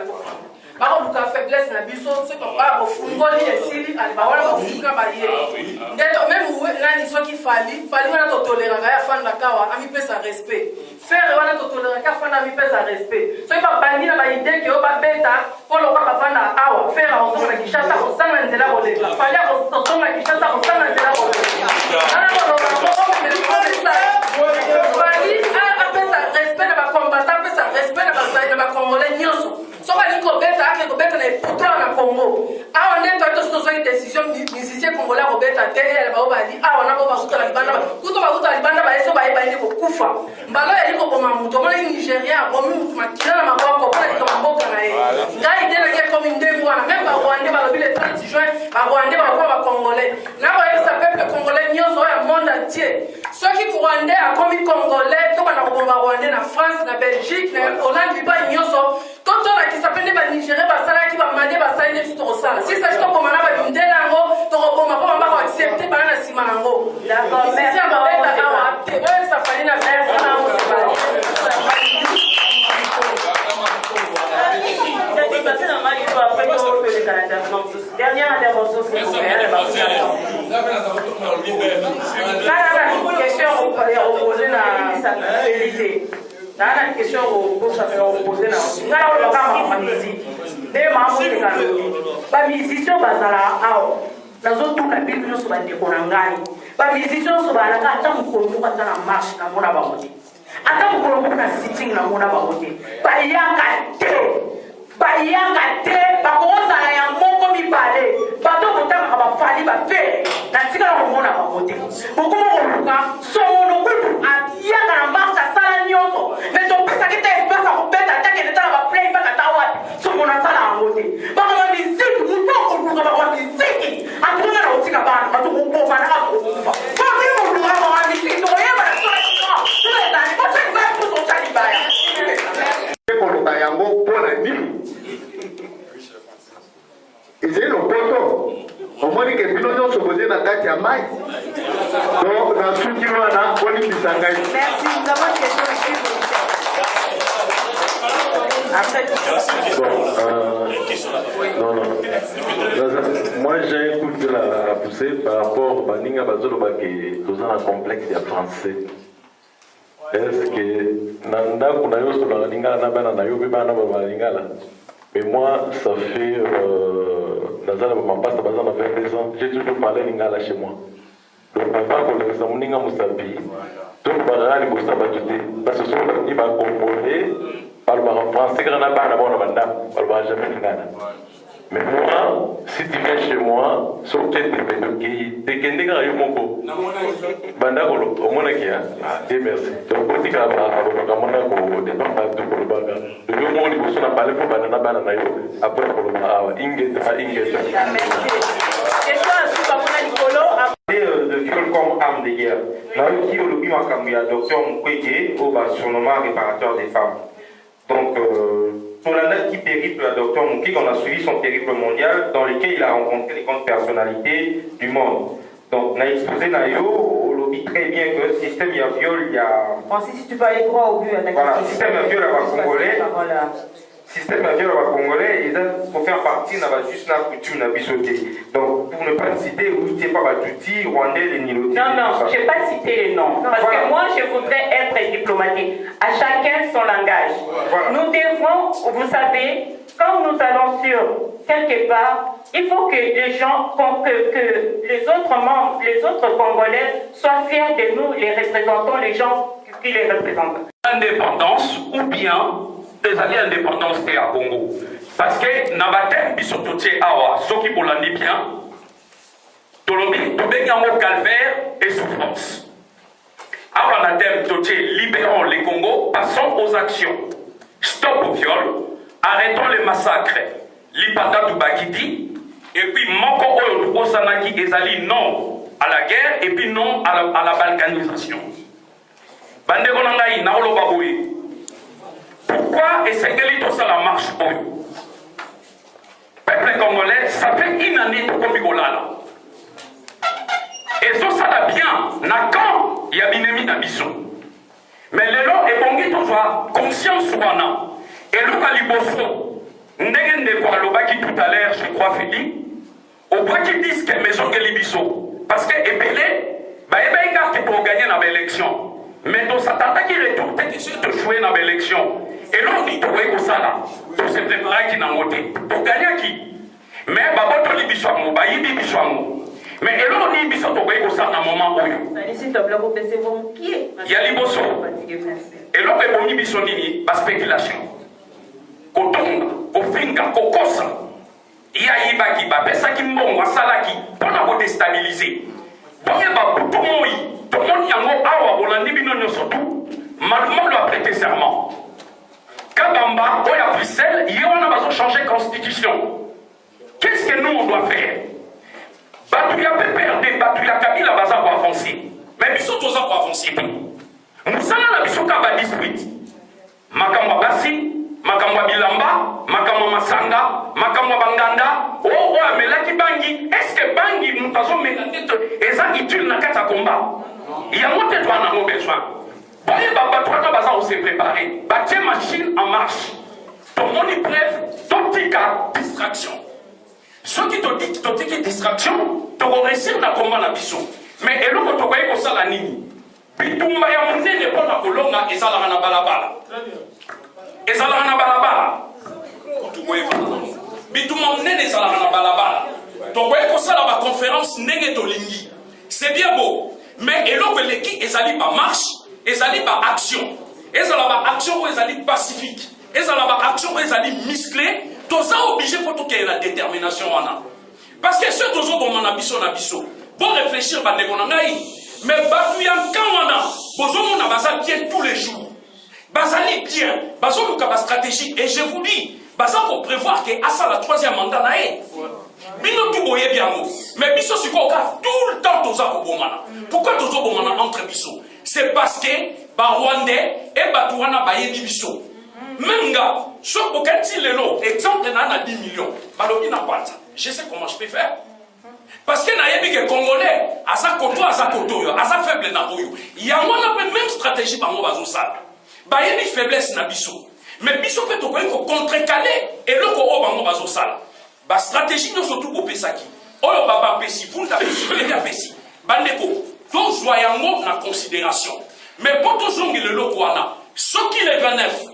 Par contre, faiblesse na biso, ceux qui va vous fungoli et sili, allez, bah voilà, vous fungez par hier. Même vous, là, ils sont qui fallait on a toléré, à fin de la kawa, à mi peu sa respect. Faire, on a toléré, à fin de mi peu sa respect. Ceux qui vont bannir la idée que on va bêta, pour le voir à fin de la awa, faire en son la kichata, on s'en a la volée. Fallait en son la kichata, on s'en a la volée. Respect de ma combattant, respect de ma congolais, so va dire Robeta que Robeta n'est pourtant en Congo. Ah on est dans une décision musicien congolais Robeta télé elle va dire ah on a pas kuta la banda kuta ba kuta la banda ba eso ba eba ile ko kufa mbalo ya liko boma muto mona Nigeria bomi mutu makina na maboko kwa comme mboka na ye ngai ide nake comme ndembo wana même barwandais balobi le 30 juin barwandais bakomi bacongolais nakoyebisa peuple congolais nyonso oyo ya monde entier soki rwandais akomi congolais tokana koboma barwandais na France na Belgique na Hollande bipai nyonso totolakisa mpe nde banigérien basalaki bamali basali nde biso tokosala si saki tokoma na bamindela yango tokoboma mpo bamba koaccepte bana na nsima nango sisi ya mabeta awa te oyebisa fali na dernière intervention, s'il vous plaît. Question opposée à sa fidélité. Dans la question opposée à musique. Les musiciens bazala nazotuna bible nyonso bandeko na ngai bamusicien nyonso balaka ata mokolo moko ata na marche na mona bango te ata mokolo moko na sitting na mona bango te bayaka te bakozala ya moko mibale bato kotangaka bafali bafe na tikala komona bango te bokoma koluka songono kutu ayaka na marche asala nyonso me topesaki te espase akobeta atakende tala baplay mpaka ta wapi songono asala yango te bakoma misiki moto akoluka bakoma misiki atokanga na kotika bana bato koboma na akokufa bakoli koluka bakoma misiki tokoyeba na soetani kotakibaya libaya koluka yango mpona nini ezali lopoto omoni ke bino nyonso boze na kati ya mai donc nasuki wana bolimbisa ngai. Merci, nous avons une question ici. Moi j'ai écouté la poussée par rapport à Baninga Bazolo qui dans un complexe français. Est-ce que Nanda Kunayo sur la Baninga Nabana Nayobi Bana Baninga là? Mais moi ça fait Nazala Mampasta Bazana 22 ans, j'ai toujours parlé Lingala chez moi. Donc avant qu'on les Samuninga Moussapi, tout le barrage est parce que ils vont composer par le français, grand abandon à la bande, par le jamais Lingala. Mais moi, si tu viens chez moi, sauf que tu es quelqu'un qui a eu mon go. Banda au moins qui a merci. Donc, quand tu as un départ tout pour le baga. Le jour où on a parlé pour Banana Banana, après pour le Inget. De viol comme arme de guerre. Là, qui au lobby Makamouya, docteur Mukwege, au surnommant réparateur des femmes. Donc, pour la date qui périple, le docteur Mukwege, on a suivi son périple mondial dans lequel il a rencontré les grandes personnalités du monde. Donc, on a exposé Nayo au lobby très bien que le système il y a viol, il y a. Francis, si tu peux aller droit au but. Voilà, système il y a viol à Congolais. Système à viol à Congolais, il faut faire partie de la juste la coutume de bisoté. Donc, pour ne pas citer, oui, c'est pas Batuti, Rwandais, les Nilotis. Non, je n'ai pas cité les noms. Parce que moi, je voudrais être diplomatique. À chacun son langage. Voilà. Nous devons, vous savez, quand nous allons sur quelque part, il faut que les gens, que les autres membres, les autres Congolais soient fiers de nous, les représentants, les gens qui les représentent. Indépendance ou bien des alliés indépendance et à Congo. Parce que Nabatem bisototie awa, ceux qui bolandi bien, tolobi, tobengango calvaire et souffrance. Awa natem totie, libérons les Congos, passons aux actions. Stop au viol, arrêtons les massacres. Lipata Toubakiti, et puis Moko Oyo Sanaki ezali non à la guerre et puis non à la balkanisation. Bande Konangaï, Naolo Baboui. Pourquoi est-ce tout ça la marche pour eux? Peuple congolais, ça fait une année pour qu'on là. Et ça va bien, n'a quand il y a binemi d'ambition. Mais le lot est bon qui toujours conscience wana. Et le caliboso, n'ayez de quoi l'obaki tout à l'heure, je crois, Félix, au point qu'ils disent que maison de libiso. Parce que Epelé, bah, il y a une carte pour gagner dans l'élection. Mais dans sa tata qui retourne, peut-être qu'il de jouer dans l'élection. Et là, on dit, que ça là, pour se préparer qui n'a voté. Pour gagner qui? Mais, baboto li biswamo, ba yibi biswamo. Mais, et là, on dit, biso, que ça dans moment où. Il y a liboso. Et là, on dit, biso nini, ba spéculation. Kotonga, kofinga, kokosa. Il y a iba qui, ba pesa qui mbongo, asala qui, pour la déstabiliser. Donc, il y a tout le monde y a un awa, on a dit, surtout, malement lui a prêté serment. Kabamba, on a Bruxelles, il y a changé la constitution. Qu'est-ce que nous on doit faire? Batouya PPRD, Batouya Kabila, baza pour avancer. Mais biso toza pour avancer. Moussala na biso ka ba dispute. Makamwa Basi, Makamwa Bilamba, Makamwa Masanga, Makamwa Banganda, oh amelaki bangi. Est-ce que bangi mutazo mengatete eza utile na kata combat? Il y a monté toi na mo besoin. Boye baba toi baza on s'est préparé. Batie machine en marche. Ton moni preuve, ton tika distraction. Ceux qui te disent que tu as distraction, tu vas réussir à combattre la biso. Mais et l'autre, tu vas faire ça la nuit. Bitumba ya munene pona kolonga ezala na balabala. Ezala na balabala. Bitumba munene ezala na balabala. Tu vas faire ça la conférence nenge tolingi. C'est bien beau. Mais et l'autre l'équipe ezali pas marche, ezali pas action. Ezala pas action ou ezali pacifique. Ezala pas action ou ezali musclé. Toza obligé pour tout qu'il y ait la détermination. Parce que ceux qui ont na biso, bon réfléchir, mais Batouya Kawana, besoin de bazal bien tous les jours. Bazali bien, bazal le stratégique. Et je vous dis, bazal pour prévoir que Assa la troisième mandat nae. Bino tout boye bien mot. Mais biso c'est quoi tout le temps toza ko bomana. Pourquoi toza bomana entre biso? C'est parce que Rwandais et Batouana baye biso. Même gars, sauf pour qu'est-ce qu'il est là, exemple, il a 10 millions. Je sais comment je peux faire. Parce que les Congolais, à sa koto, à sa faible, il y a même stratégie par moi, il y a une faiblesse na biso. Mais biso peut contrecaler et le ko bazo sala. Ba stratégie nous surtout pour Pesaki. Oyo baba pesi, vous n'avez pas pesi. Bandeko, donc soyons na considération. Mais pour tous les le lokoana, ce qui est 29.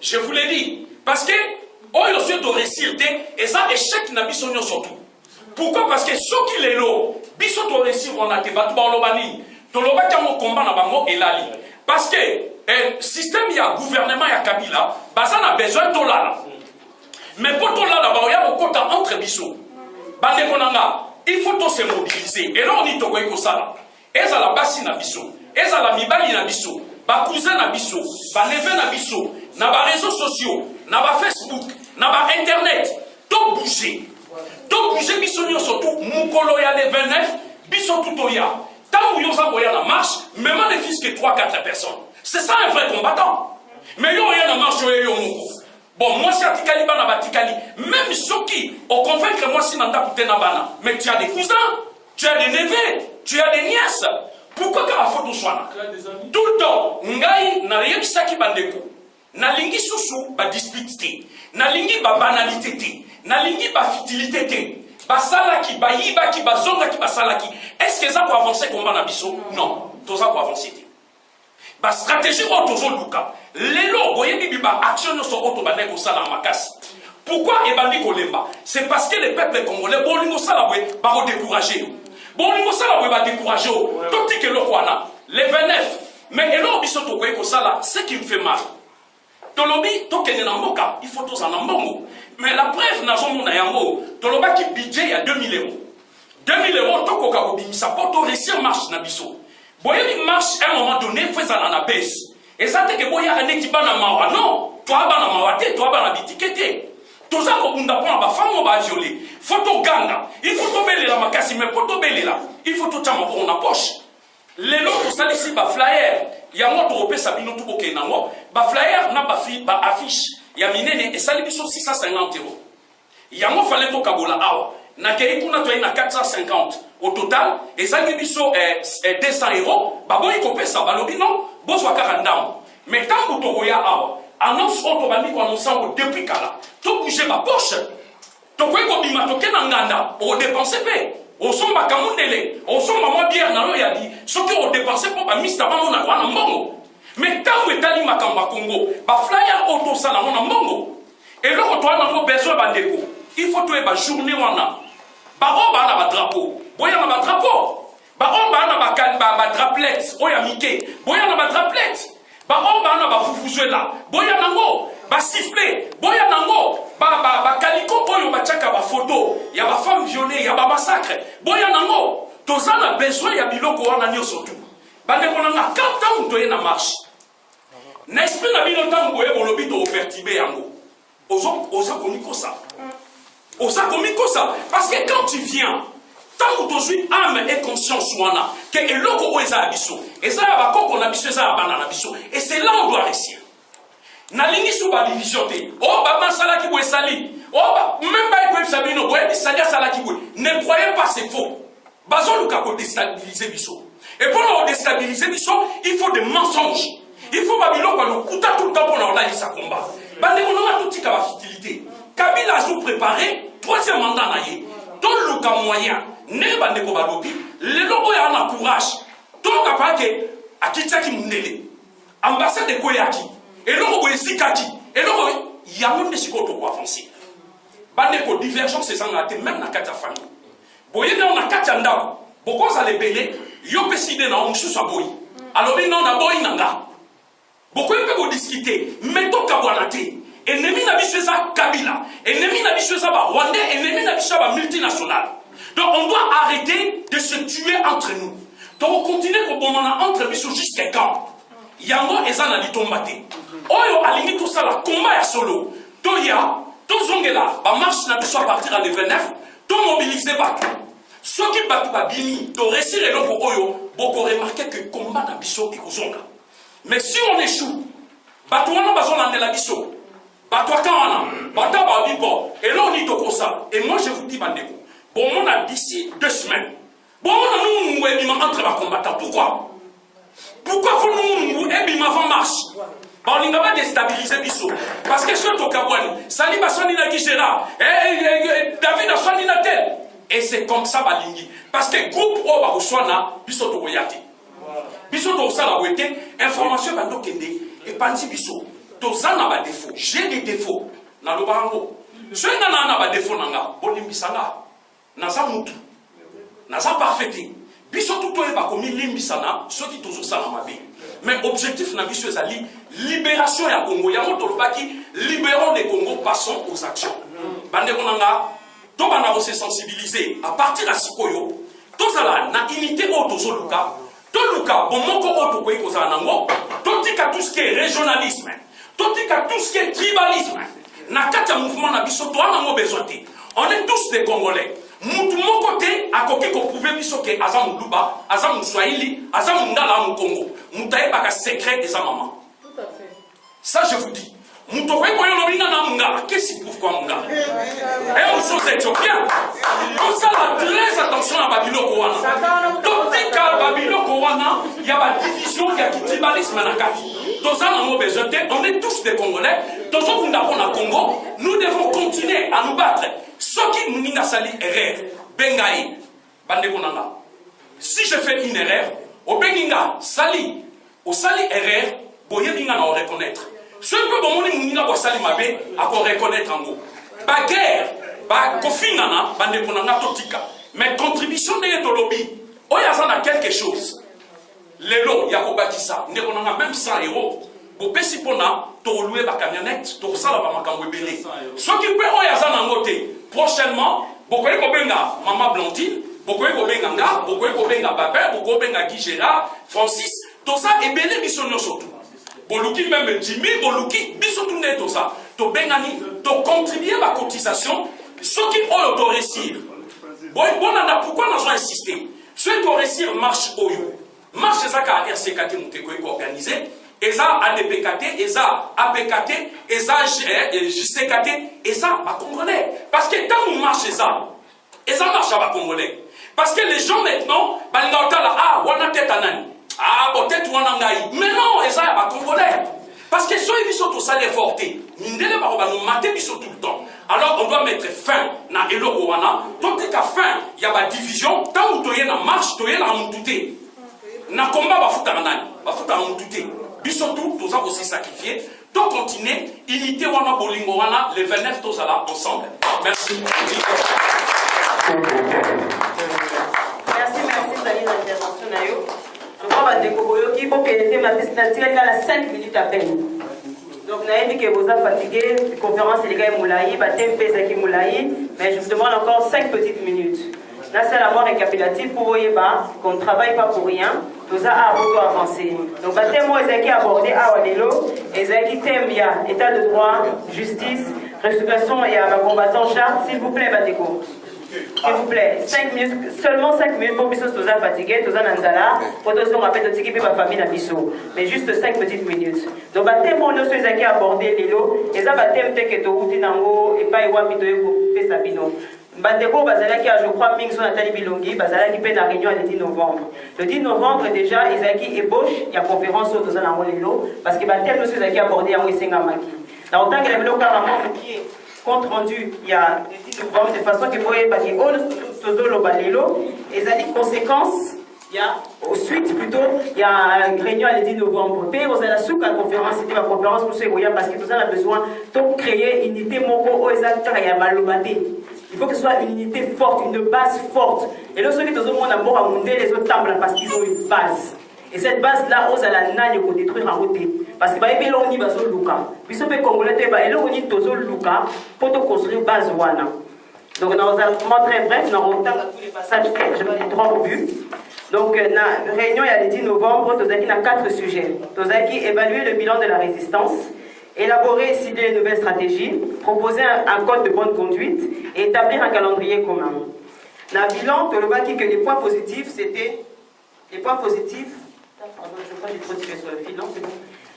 Je vous l'ai dit, parce que et ça échec n'a bisogno surtout. Pourquoi? Parce que ceux qui les lots, biso to réussir on a te battu par l'obani, to loba kamo combat na bango et lali. Parce que système il y a gouvernement il y a Kabila, baza na besoin de là. Mais pour tout là d'abord il y a un quota entre biso. Bande konanga, il faut tous se mobiliser. Et là on dit to ko ça. Et ça la basi na biso. Ezala mibali na biso, ba cousin na biso, ba neveu na biso, na ba réseaux sociaux, na ba Facebook, na ba internet, to bouger. To bouger biso nyo surtout mukolo ya le 29, biso tutoya. Tant yo za boya na marche, même les fils que 3-4 personnes. C'est ça un vrai combattant. Mais yo ya na marche yo muko. Bon, moi si atikali bana batikali, même ceux qui au convaincre moi si nanda kutena bana, mais tu as des cousins, tu as des neveux, tu as des nièces. Pourquoi quand la photo soit là? Tout le temps, ngai na yebisaki bandeko. Na lingi susu ba dispute, na lingi ba banalité, na lingi ba futilité, ba salaki, ba yibaki, ba zongaki, ba salaki. Est-ce que ça pour avancer combat na biso? Non, tout ça pour avancer. Ba stratégie autozo luka. Lelo boyebi ba action no so auto bandeko sala makasi. Pourquoi ebandi kolemba? C'est parce que les peuples congolais bolingo sala boye ba redécourager. Bon, nous sommes découragés. Tout que le Rwanda, les 29. Mais et là, ce qui me fait mal. Tolobi, il faut tous en ambongo. Mais la preuve, n'a jamais eu Toloba qui budget il y a 2000 €. 2000 €, toko kabobimi, ça peut réussir marche na biso. Boye marche à un moment donné, faut ça na baisse. Et ça te que boye a un équipe na mawa. Non, toi ba na mawate, toi ba na bitikete. Tout ça, on a pas femme, on va violer. Photo ganga. Il faut tomber la makasi, mais photo belé là. Il faut tout changer pour la poche. Les lots, tout ça ici, bah flyer. Il y a moi, tu repères Sabino tout bokeh na moi. Bah flyer, n'a pas fi, bah affiche. Il y a miné, et ça, les bisous 650 €. Il y a moi, fallait tout kabola awa. Na kei kuna toi, na 450 au total. Et ça, les bisous 200 €. Bah bon, il copie ça, bah l'obi non, bon, soit 40 ans. Mais tant que tu roya awa. Annonce automatique annonce depuis Kala. Tout bouger ma poche. Tu peux ko bima to kena nganda, o dépenser pe. O somba kamundele, o somba mo bière na lo ya di. Ce qui o dépenser pour ba mista ba mona kwa na mbongo. Mais tant que tali makamba Congo, ba flyer auto sala mona mbongo. Et là on doit na besoin bandeko. Il faut toi ba journée wana. Ba o ba na ba drapeau. Boya na ba drapeau. Ba o ba na ba drapelet, o ya mike. Boya na ba drapelet. Ba o ba na ba fufuzwe là. Boya nango. Ba siffler, boya nango, ba kaliko boyo ba tchaka ba photo, ya ba femme violée, ya ba massacre, boya nango, tozana besoin ya biloko wana nyo surtout. Ba ndeko nanga quand on doye na marche. N'est-ce pas bino ntango boye bolobi to perturber yango. Oza komiko ça. Oza komiko ça parce que quand tu viens tant que tu suis âme et conscience wana que eloko o eza biso. Eza ba koko na biso eza bana na biso et c'est là on doit réussir. Na lingi sous ba division te. Oh ba masala ki boye sali. Oh ba même pas équipe sabino boye sali sala ki boye. Ne croyez pas c'est faux. Bazon luka ko déstabiliser biso. Et pour nous déstabiliser biso, il faut des mensonges. Il faut babilo kwa nous kuta tout le temps pour nous aller sa combat. Bande on a tout tika ba futilité. Kabila a préparé troisième mandat na ye. Ton luka moyen ne bande ko balobi, le logo ya na courage. Ton ka ke akitaki mundele. Ambassade de Koyaki. Et l'on voit ici Kaki. Et l'on voit il y a même des psychologues pour avancer. Bande ko divergence c'est en même na kata famille. Boye na na kata ndako. Boko za lebele yo peside na onsusu aboyi. Alors non na boyi nanga. Boko pe ko discuter. Meto kabwana te. Ennemi na biso za Kabila. Ennemi na biso za ba Rwandais, ennemi na biso ba multinational. Donc on doit arrêter de se tuer entre nous. Donc on continue ko bomana entre biso jusqu'à quand? Yango ezana litombate. Oyo alingi tout ça la combat ya solo. Toya, to zongela, ba marche na biso à partir à le 29, to mobiliser bato. Ce qui batu ba bimi, to réussir eloko oyo, boko remarquer que combat na biso ekozonga. Mais si on échoue, bato wana bazona ndela biso. Bato akana, bato ba bibo, et là on dit to ça. Et moi je vous dis bandeko, bon on a d'ici 2 semaines. Bon on a nous entre les combattants. Pourquoi? Pourquoi faut-nous ebima avant marche? On ne va pas déstabiliser Bissot. Parce que sur Tokabouani, Sali Bassani na Gijera, David a Sani na tel. Et c'est comme ça, Balingi. Parce que groupe Oba Ouswana, Bissot Toyati. Bissot Tosala Wete, information Bando Kende, et Panti Bissot. Tozana ba défaut. J'ai des défauts. Na lo barango. Ceux qui n'ont pas de défaut, Bonimbisanga. Naza Moutou. Naza parfaité. Bissot tout est pas comme Limbisana, ceux qui tous ça dans ma vie. Mais objectif na biso ezali libération ya Congo. Yango tolobaki libérons les Congo, passons aux actions. Bande konanga to bana se sensibiliser à partir à sikoyo. Tozala na unité o tozoluka. Toluka bomoko o to koyi kozala nango. Totika tout ce qui est régionalisme. Totika tout ce qui est tribalisme. Na kata mouvement na biso to ana besoin te. On est tous des Congolais. Moutou mon côté, à côté qu'on pouvait biso que Azam Luba, Azam Swahili, Azam Ndala au Congo. Moutaye baka secret des maman. Tout à fait. Ça je vous dis. Moutou koy koy lobina na munga. Qu'est-ce qu'il prouve quoi munga? Et vous sommes éthiopiens. Comme ça là, très attention à Babilo Kowana. Totika Babilo Kowana, il y a la division, il y a le tribalisme na kati. On est tous des Congolais. Congo, nous devons continuer à nous battre. Ce qui nous n'a sali erreur, Bengaï, Bandekonanga. Si je fais une erreur, au Benginga, sali, au sali erreur, Boyebinga na reconnaître. Ce que bon moni n'a pas sali mabe, à reconnaître en gros. Ba guerre, ba kofinana, Bandekonanga totika. Mais contribution de lobby, oyazana quelque chose. Lelo, Yakobakisa, Nekonanga même 100 €. Bopesi pona, to louer ba camionnette, to sala ba makambo ebele. Ce qui peut oyazana ngote, prochainement, bokoye kobenga Maman Blandine, bokoye kobenga nga, bokoye kobenga Babel, bokoye kobenga Gijera, Francis, tout ça ebele biso nyonso tout. Boluki même Jimmy, Boluki, biso tout net tout ça. To bengani, to contribuer à la cotisation, ce qui oyo to réussir. Bon, pourquoi nous avons insisté? Ceux qui ont réussi marche oyo. Marche ezaka RCKT muteko organisé, eza ADPKT, eza APKT, eza JCKT, eza ba Congolais. Parce que quand nous marche eza marche ba Congolais. Parce que les gens maintenant, balinga otala ah wana teta nani? Ah peut-être wana ngai. Mais non, eza ba Congolais. Parce que ceux qui sont tous allés forter, mindele ba ba nous mater biso tout le temps. Alors on doit mettre fin na eloko wana, tant que fin, il y a ba division, tant où toye na marche, toye na mutute. Na combat bafuta nani bafuta mutute biso tout tous avons aussi sacrifié donc continuer unité wana bolingo wana le 29 tous là ensemble. Merci. Merci Sali l'intervention nayo. On va découvrir qui pour que était ma destination là 5 minutes à peine. Donc naïe dit que vous êtes fatigué, conférence les gars moulaï, batem pesa qui moulaï, mais je vous demande encore 5 petites minutes. Là, c'est la mort récapitulative pour voyez qu'on ne travaille pas pour rien. Tout ça a avancé. Donc, le thème qui abordé à Wadelo, et qui thème il y a état de droit, justice, restauration et à combattant charte. S'il vous plaît, Badeko. S'il vous plaît, 5 minutes, seulement 5 minutes pour Bisso, tous fatigués, tous Nanzala, pour tous on rappelle de s'équiper ma famille à Bisso. Mais juste 5 petites minutes. Donc, le thème on a qui abordé Lelo, et ça va thème que tu as nango et pas Iwa Pito et Sabino. Bandeko Bazalaki a je crois Ming son Nathalie Bilongi, Bazalaki paie la réunion le 10 novembre. Le 10 novembre déjà, Isaki ébauche, il y a conférence sur tous nango Lelo, parce que le thème nous qui abordé à Mouissengamaki. Dans le temps que les Lelo carrément qui est compte rendu il y a le 10 novembre, de façon que vous voyez parce que Tozolo Balelo, et ça dit conséquence, il y a au suite plutôt, il y a une réunion le 10 novembre. Puis vous avez la soupe à la conférence, c'était la conférence pour ceux qui parce que tout ça a besoin de créer une unité moko aux acteurs et à Malobadé. Il faut que ce soit une unité forte, une base forte. Et là, ceux qui ont un mort à monter les autres tables parce qu'ils ont une base. Et cette base-là, on a la nagne pour détruire en route. Parce que bah, il y a un Luka. Puis ce que Congolais, il y a un Luka pour construire une base. Donc, dans un moment très bref, nous avons tous les passages, je vais les 3 au but. Donc, la réunion, il y a le 10 novembre, nous avons 4 sujets. Nous avons évalué le bilan de la résistance, élaborer et cibler une nouvelle stratégie, proposer un code de bonne conduite et établir un calendrier commun. Dans le bilan, tu vois que les points positifs, c'était... Les points positifs... Pardon, je crois que j'ai trop tiré sur le fil, non, c'est bon.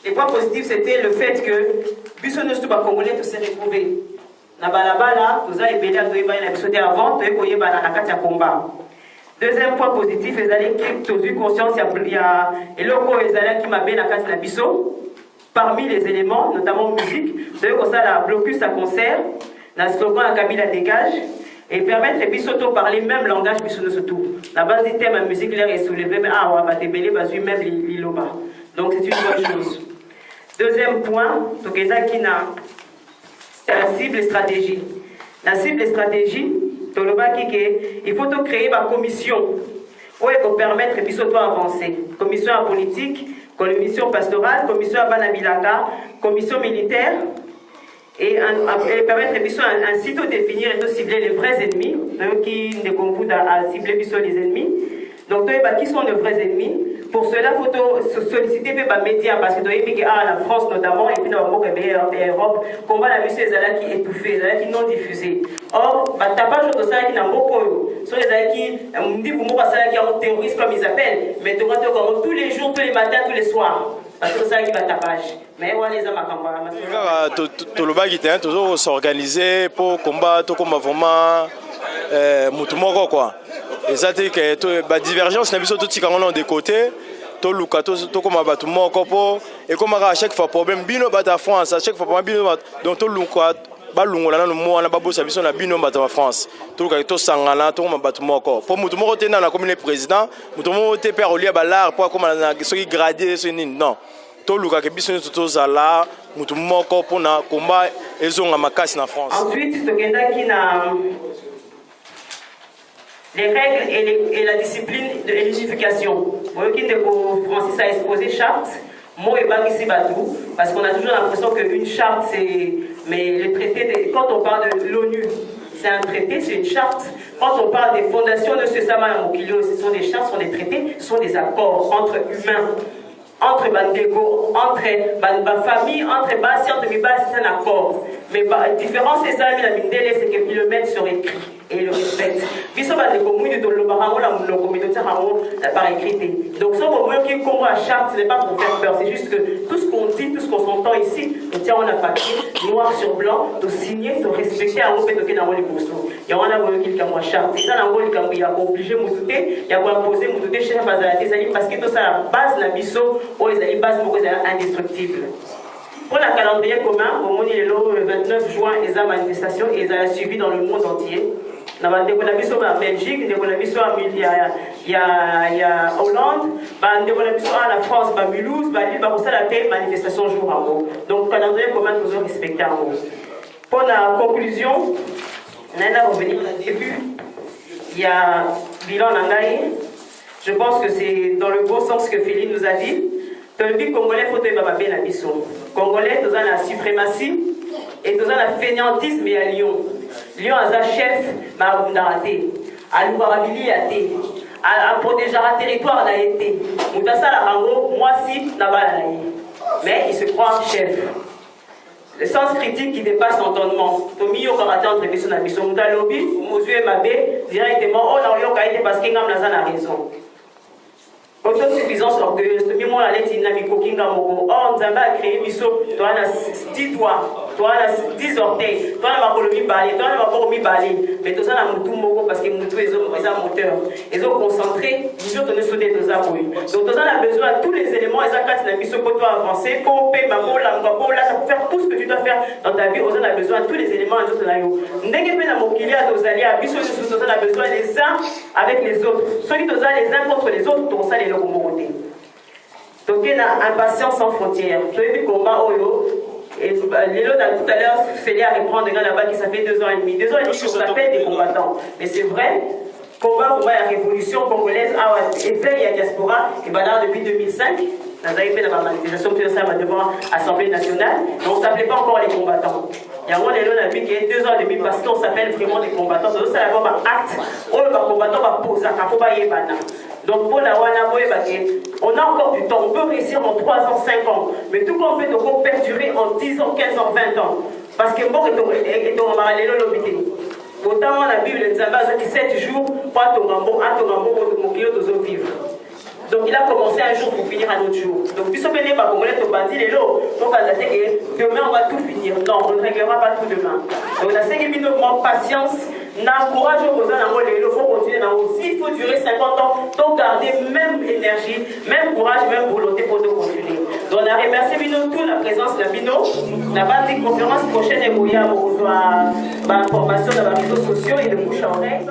Les points positifs, c'était le fait que Bissonnestuba Congolais s'est retrouvé. Là-bas, tout ça est belé à Toyeba, il a sauté avant, Toyeba dans la carte à combat. Deuxième point positif, les allées qui ont eu conscience, il y a et locaux, les allées qui m'a bien la carte à Bisso. Parmi les éléments, notamment musique, vous savez qu'on a la blocus à concert, la slogan à Kabila dégage, et permettre les Bissoto parler même langage Bissonnesutu. La base du thème à musique, l'air est soulevé, mais on va débêler, même l'Iloba. Donc c'est une bonne chose. Deuxième point, c'est la cible et stratégie. La cible et stratégie, il faut créer ma commission pour permettre les Bissoto avancer. Commission politique, commission pastorale, commission à Banabilaka, commission militaire, et permettre ainsi de définir et de cibler les vrais ennemis, qui ne convoudent à cibler les ennemis. Donc, qui sont les vrais ennemis? Pour cela, il faut solliciter les médias, parce que la France notamment, et puis dans l'Europe, combat la mission qui est étouffée, qui non diffusée. Or, le tapage de ça qui n'a pas de sont les qui on dit pour moi qui ont terroriste comme ils appellent, mais tous les jours, tous les matins, tous les soirs. Parce que c'est ça qui va tapage. Mais on les a ma tout le bas qui était toujours s'organiser pour combattre vraiment mutumoko quoi. Et ça dit que la divergence n'est pas tout quand on est de côté. Tout le cas, tout comme battu mon corps et comme à chaque fois problème bino bat France, à chaque fois problème bino donc tout le cas balungola no mo na babosa biso na bino bat France. Tout le cas tout sangana tout comme battu mon corps. Pour mutumoko tena na comme le président, mutumoko te père olia balar pour comme na ce qui gradé ce non. Tout le cas que biso tout ça là mutumoko pour na combat ezonga makasi na France. Ensuite, ce qui na les règles et la discipline de l'édification. Francis a exposé charte, mot et bague ici batou, parce qu'on a toujours l'impression qu'une charte c'est. Mais le traité, quand on parle de l'ONU, c'est un traité, c'est une charte. Quand on parle des fondations de ce Saman-Mokilio, ce sont des chartes, ce sont des traités, ce sont des accords entre humains. Entre Bandego, entre famille, entre Bassi, entre Bibas, c'est un accord. Mais la différence, c'est ça, c'est qu'ils le mettent sur écrit et le respectent. Biso Bandego, nous, de l'Obarango, la communauté par écrit. Donc, ce moment qui comprend la charte, ce n'est pas pour faire peur, c'est juste que tout ce qu'on dit, tout ce qu'on s'entend ici, on tient en papier, noir sur blanc, de signer, de respecter un peu de dans les bourseaux. Il y a un qui a charte. Et ça, il y a obligé de m'outer, il y a imposé de chef à la thésalie, parce que tout ça, la base, la biso, les bases indestructibles. Pour le calendrier commun, au moment le 29 juin, il y a manifestation et ils ont suivi dans le monde entier. Dans la mission en Belgique, dans la mission il y a Hollande, dans la mission en France, à Mulhouse, pour ça la manifestation jour en haut. Donc, le calendrier commun, nous avons respecté en haut. Pour la conclusion, on a revenir au début. Il y a bilan Nangaï. Je pense que c'est dans le bon sens que Philippe nous a dit. Dans le but congolais, il faut que bien la mission. Congolais, nous avons la suprématie et nous avons la fainéantisme et à Lyon. Lyon a un chef, Marundaraté. alukaka bili ya te aprotégera territoire na ye te moto asalaka yango mwasi na bana na ye mais il se croit chef. Le sens critique qui dépasse l'entendement. Tomi yo karaté entre biso na biso moto alobi mozwi mabe directement oh na oyoka ete parce que ngam naza na raison. Autosuffisance orgueilleuse, tomi mona leti na mikoki nga moko. Oh Nzambe a créé biso, toi na 10 doigts, toi na 10 orteils, toi na makolo mibale, toi na makolo mibale. Mais toza na mutu moko parce que mutu eza moteur. Ils ont concentré, biso tone soudé toza boy. Donc toza na besoin de tous les éléments eza kati na biso pour toi avancer, pour payer ma mola, pour faire tout ce que tu dois faire dans ta vie. On a besoin de tous les éléments en na yo. Ndenge pe na mokili ya tozali a biso nous on a besoin les uns avec les autres. Ceux qui toza les uns contre les autres, toza les donc il y a impatience sans frontières. Je vais dire combat Oyo. Et Lélo tout à l'heure, Célia reprend des gars là-bas qui ça fait 2 ans et demi. 2 ans et demi, on appelle des combattants. Mais c'est vrai, combat pour la révolution congolaise, éveil à diaspora, et ben là depuis 2005, dans la manifestation devant l'Assemblée nationale, mais on ne s'appelait pas encore les combattants. Il y a un Lélo qui est 2 ans et demi parce qu'on s'appelle vraiment des combattants. C'est ça d'abord un acte. On le combattant va poser, donc pour la Wana, on a encore du temps, on peut réussir en 3 ans, 5 ans, mais tout qu'on peut donc perdurer en 10 ans, 15 ans, 20 ans. Parce que bon, et ton parallèle l'obité. Autant la Bible, les Zambas, qui 7 jours, pas ton rambo, mon kilo de vivre. Donc il a commencé un jour pour finir un autre jour. Donc puisque on va congolais au bandit les lots, donc on a dit que demain on va tout finir. Non, on ne réglera pas tout demain. Donc on a 5 minutes de patience, n'encourage aux besoins dans les lots, il faut continuer dans aussi, il faut durer 50 ans, donc garder même énergie, même courage, même volonté pour nous continuer. Donc on a remercié Bino tout la présence de Bino. La base des conférences prochaine est Moya pour l'information dans les réseaux sociaux et de bouche à oreille.